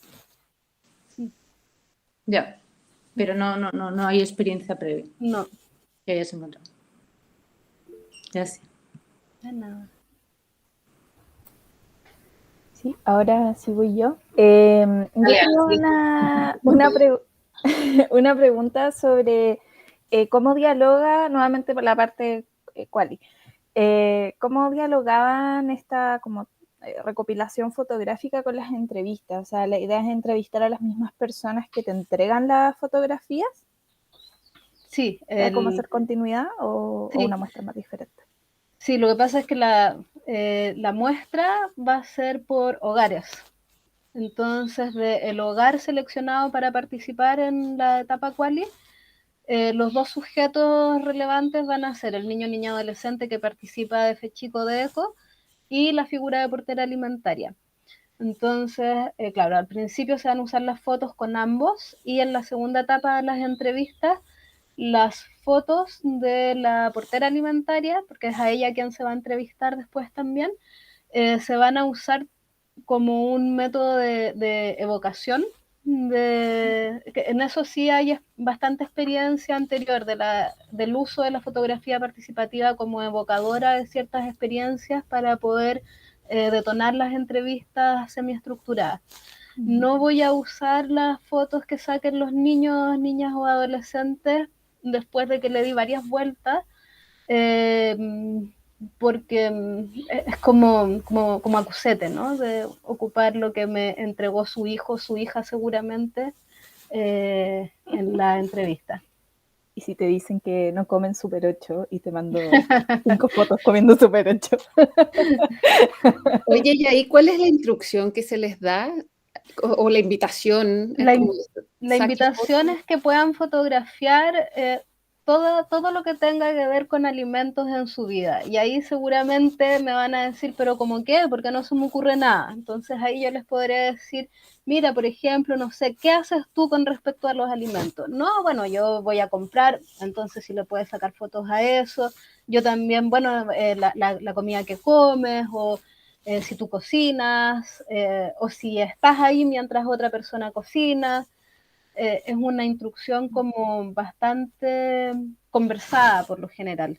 Ya, pero no hay experiencia previa. No. Que hayas encontrado. Gracias. De nada. Sí, ahora sí voy yo. Yo tengo una pregunta sobre cómo dialoga, nuevamente por la parte quali, cómo dialogaban esta como recopilación fotográfica con las entrevistas. O sea, la idea es entrevistar a las mismas personas que te entregan las fotografías. Sí. ¿Cómo hacer continuidad o una muestra más diferente? Sí, lo que pasa es que la muestra va a ser por hogares. Entonces, el hogar seleccionado para participar en la etapa quali, los dos sujetos relevantes van a ser el niño o niña adolescente que participa de FECHICO de ECO y la figura de portera alimentaria. Entonces, claro, al principio se van a usar las fotos con ambos y en la segunda etapa de las entrevistas las fotos de la portera alimentaria, porque es a ella quien se va a entrevistar después también, se van a usar como un método de evocación. En eso sí hay bastante experiencia anterior del uso de la fotografía participativa como evocadora de ciertas experiencias para poder detonar las entrevistas semiestructuradas. No voy a usar las fotos que saquen los niños, niñas o adolescentes después de que le di varias vueltas, porque es como acusete, ¿no? De ocupar lo que me entregó su hijo, su hija seguramente, en la entrevista. ¿Y si te dicen que no comen Super 8 y te mando 5 fotos comiendo Super 8? Oye, y ahí, ¿cuál es la instrucción que se les da? O la invitación. La invitación es que puedan fotografiar todo lo que tenga que ver con alimentos en su vida. Y ahí seguramente me van a decir, pero ¿cómo qué? Porque no se me ocurre nada. Entonces ahí yo les podré decir, mira, por ejemplo, no sé, ¿qué haces tú con respecto a los alimentos? No, bueno, yo voy a comprar, entonces si le puedes sacar fotos a eso. Yo también, bueno, la comida que comes o... si tú cocinas, o si estás ahí mientras otra persona cocina. Es una instrucción como bastante conversada por lo general.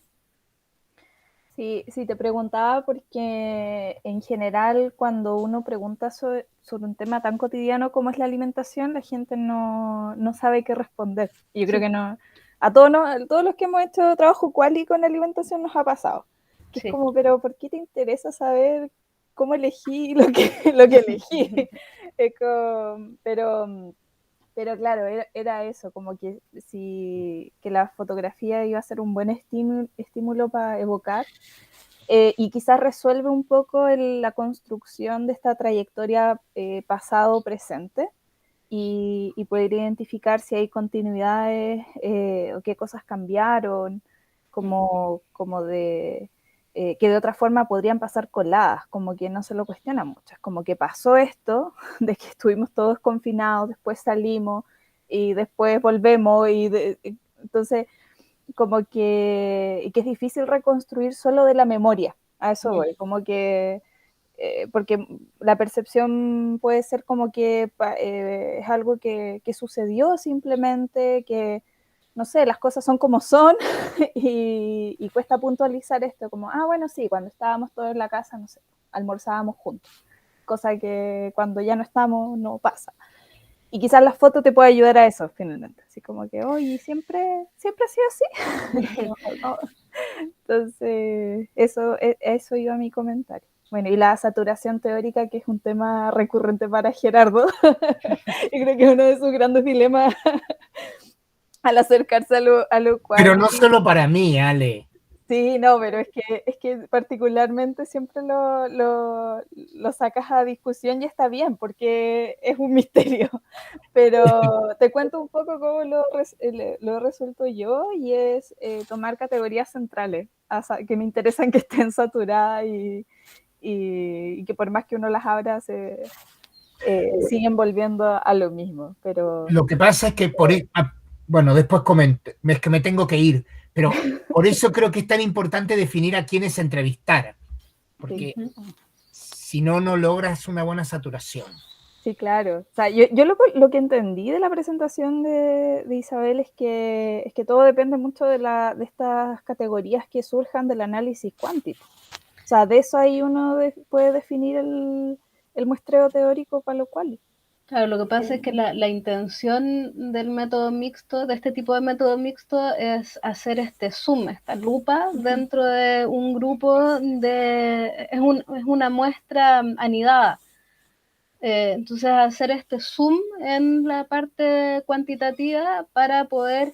Sí, te preguntaba porque en general cuando uno pregunta sobre un tema tan cotidiano como es la alimentación, la gente no sabe qué responder. Yo creo que no, a todos los que hemos hecho trabajo quali con alimentación nos ha pasado. Que es como, pero ¿por qué te interesa saber cómo elegí lo que elegí? Pero claro, era eso, como que que la fotografía iba a ser un buen estímulo para evocar, y quizás resuelve un poco la construcción de esta trayectoria pasado-presente y poder identificar si hay continuidades o qué cosas cambiaron, como de... que de otra forma podrían pasar coladas, como que no se lo cuestionan mucho. Es como que pasó esto, de que estuvimos todos confinados, después salimos y después volvemos, entonces como que es difícil reconstruir solo de la memoria, a eso voy, como que, porque la percepción puede ser como que es algo que sucedió simplemente, que no sé, las cosas son como son y cuesta puntualizar esto, como, bueno, sí, cuando estábamos todos en la casa, no sé, almorzábamos juntos. cosa que cuando ya no estamos no pasa. Y quizás la foto te puede ayudar a eso, finalmente. Así como que, oye, siempre ha sido así. Entonces, eso iba a mi comentario. Bueno, y la saturación teórica, que es un tema recurrente para Gerardo, y creo que es uno de sus grandes dilemas al acercarse a lo cual. Pero no solo para mí, Ale. Sí, no, pero es que particularmente siempre lo sacas a discusión y está bien, porque es un misterio. Pero te cuento un poco cómo lo he resuelto yo, y es tomar categorías centrales que me interesan que estén saturadas y que por más que uno las abra siguen volviendo a lo mismo. Pero Lo que pasa es que bueno, después comento, es que me tengo que ir, pero por eso creo que es tan importante definir a quiénes entrevistar, porque si no, no logras una buena saturación. sí, claro. O sea, yo lo que entendí de la presentación de Isabel es que todo depende mucho de estas categorías que surjan del análisis cuántico. O sea, de eso ahí uno puede definir el muestreo teórico para lo cual. Claro, lo que pasa es que la intención del método mixto, de este tipo de método mixto, es hacer este zoom, esta lupa dentro de un grupo es una muestra anidada. Entonces, hacer este zoom en la parte cuantitativa para poder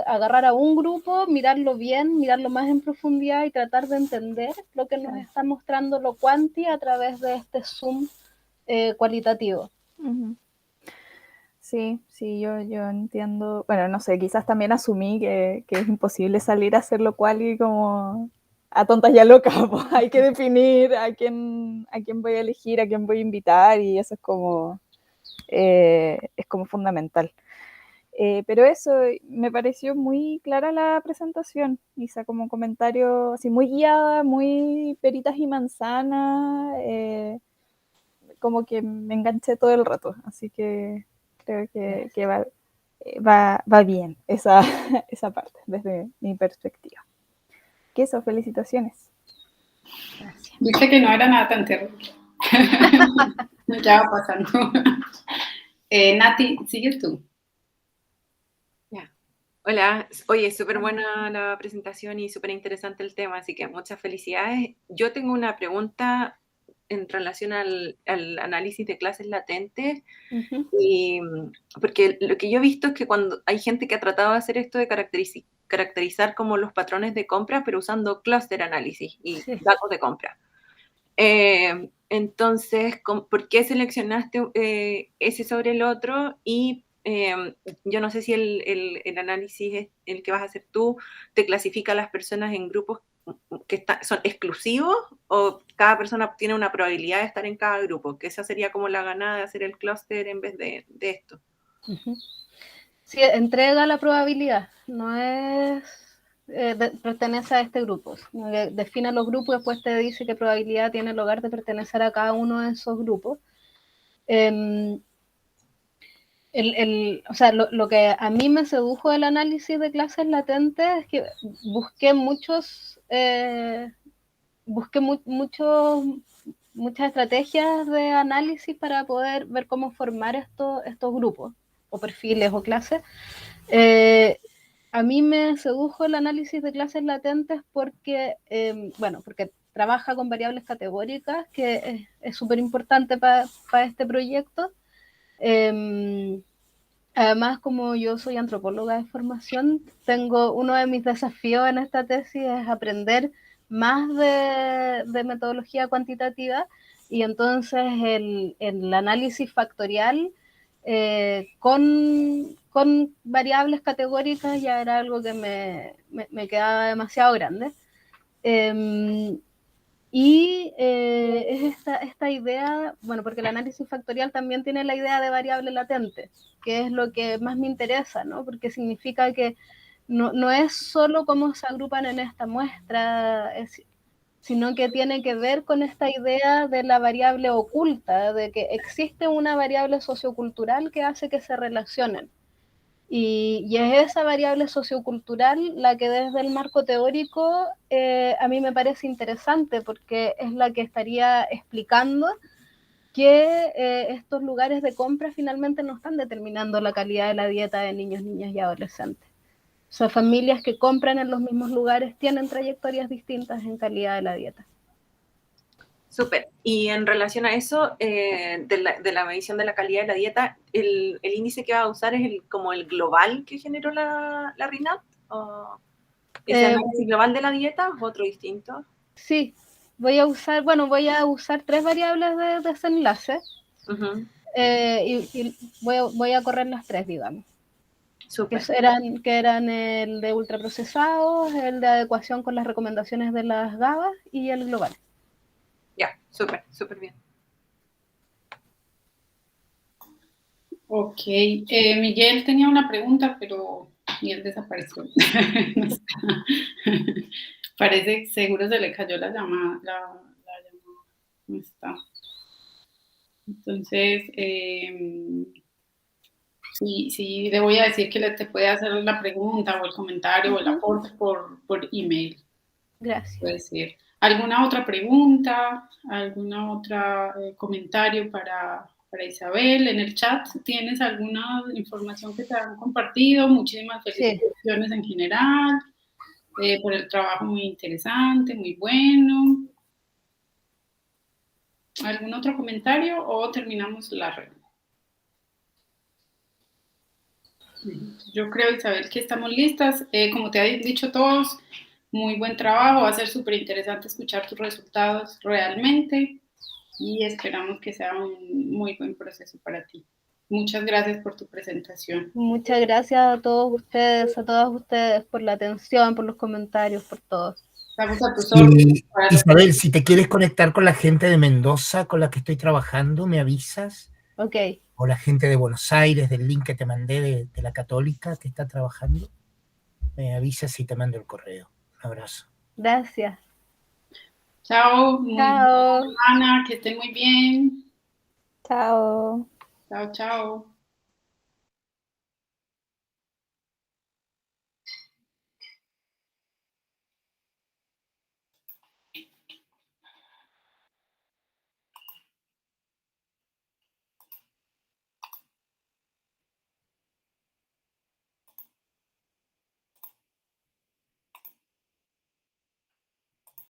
agarrar a un grupo, mirarlo bien, mirarlo más en profundidad y tratar de entender lo que nos está mostrando lo cuanti a través de este zoom cualitativo. Sí, yo entiendo. Bueno, no sé, quizás también asumí que es imposible salir a hacer lo cual y como a tontas y a locas. Pues hay que definir a quién voy a elegir, a quién voy a invitar, y eso es como fundamental. Pero eso, me pareció muy clara la presentación, Isa, como comentario así muy guiada, muy peritas y manzanas, como que me enganché todo el rato, así que creo que va bien esa parte desde mi perspectiva. ¿Qué eso? Felicitaciones. Gracias. Viste que no era nada tan terrible. Ya va pasando. Nati, sigues tú. Ya. Hola, oye, súper buena la presentación y súper interesante el tema, así que muchas felicidades. Yo tengo una pregunta en relación al análisis de clases latentes, y, porque lo que yo he visto es que cuando hay gente que ha tratado de hacer esto de caracterizar como los patrones de compra, pero usando cluster análisis y datos de compra. Entonces, ¿por qué seleccionaste ese sobre el otro? Y yo no sé si el análisis el que vas a hacer tú te clasifica a las personas en grupos que son exclusivos, o cada persona tiene una probabilidad de estar en cada grupo, que esa sería como la ganada de hacer el clúster en vez de esto. Sí, entrega la probabilidad, no es pertenece a este grupo. Define los grupos y después te dice qué probabilidad tiene el lugar de pertenecer a cada uno de esos grupos. O sea, lo que a mí me sedujo del análisis de clases latentes es que busqué muchas estrategias de análisis para poder ver cómo formar estos grupos o perfiles o clases. A mí me sedujo el análisis de clases latentes porque, porque trabaja con variables categóricas, que es súper importante para este proyecto. Además, como yo soy antropóloga de formación, uno de mis desafíos en esta tesis es aprender más de metodología cuantitativa, y entonces el análisis factorial con variables categóricas ya era algo que me quedaba demasiado grande. Y es esta idea, bueno, porque el análisis factorial también tiene la idea de variable latente, que es lo que más me interesa, ¿no? Porque significa que no es solo cómo se agrupan en esta muestra, sino que tiene que ver con esta idea de la variable oculta, de que existe una variable sociocultural que hace que se relacionen. Y es esa variable sociocultural la que desde el marco teórico a mí me parece interesante, porque es la que estaría explicando que estos lugares de compra finalmente no están determinando la calidad de la dieta de niños, niñas y adolescentes. O sea, familias que compran en los mismos lugares tienen trayectorias distintas en calidad de la dieta. Súper. Y en relación a eso, de la medición de la calidad de la dieta, ¿el índice que va a usar es como el global que generó la RINAT? ¿O ese análisis global de la dieta o otro distinto? Sí, voy a usar 3 variables de desenlace. Y voy a correr las 3, digamos. Súper. Que eran el de ultraprocesados, el de adecuación con las recomendaciones de las GABA y el global. Ya, súper, súper bien. Ok, Miguel tenía una pregunta, pero Miguel desapareció. No está. Parece que seguro se le cayó la llamada. No está. Entonces, sí, le voy a decir que te puede hacer la pregunta o el comentario o el aporte por email. Gracias. Puede ser. ¿Alguna otra pregunta? ¿Alguna otra comentario para Isabel? En el chat, ¿tienes alguna información que te han compartido? Muchísimas felicitaciones en general por el trabajo muy interesante, muy bueno. ¿Algún otro comentario o terminamos la red? Yo creo, Isabel, que estamos listas. Como te han dicho todos, muy buen trabajo. Va a ser súper interesante escuchar tus resultados realmente y esperamos que sea un muy buen proceso para ti. Muchas gracias por tu presentación. Muchas gracias a todos ustedes, a todas ustedes por la atención, por los comentarios, por todo. Estamos a tus órdenes. Isabel, si te quieres conectar con la gente de Mendoza con la que estoy trabajando, me avisas. Ok. O la gente de Buenos Aires, del link que te mandé de la Católica que está trabajando, me avisas y te mando el correo. Un abrazo. Gracias. Chao. Chao. Buena semana, que estén muy bien. Chao. Chao, chao.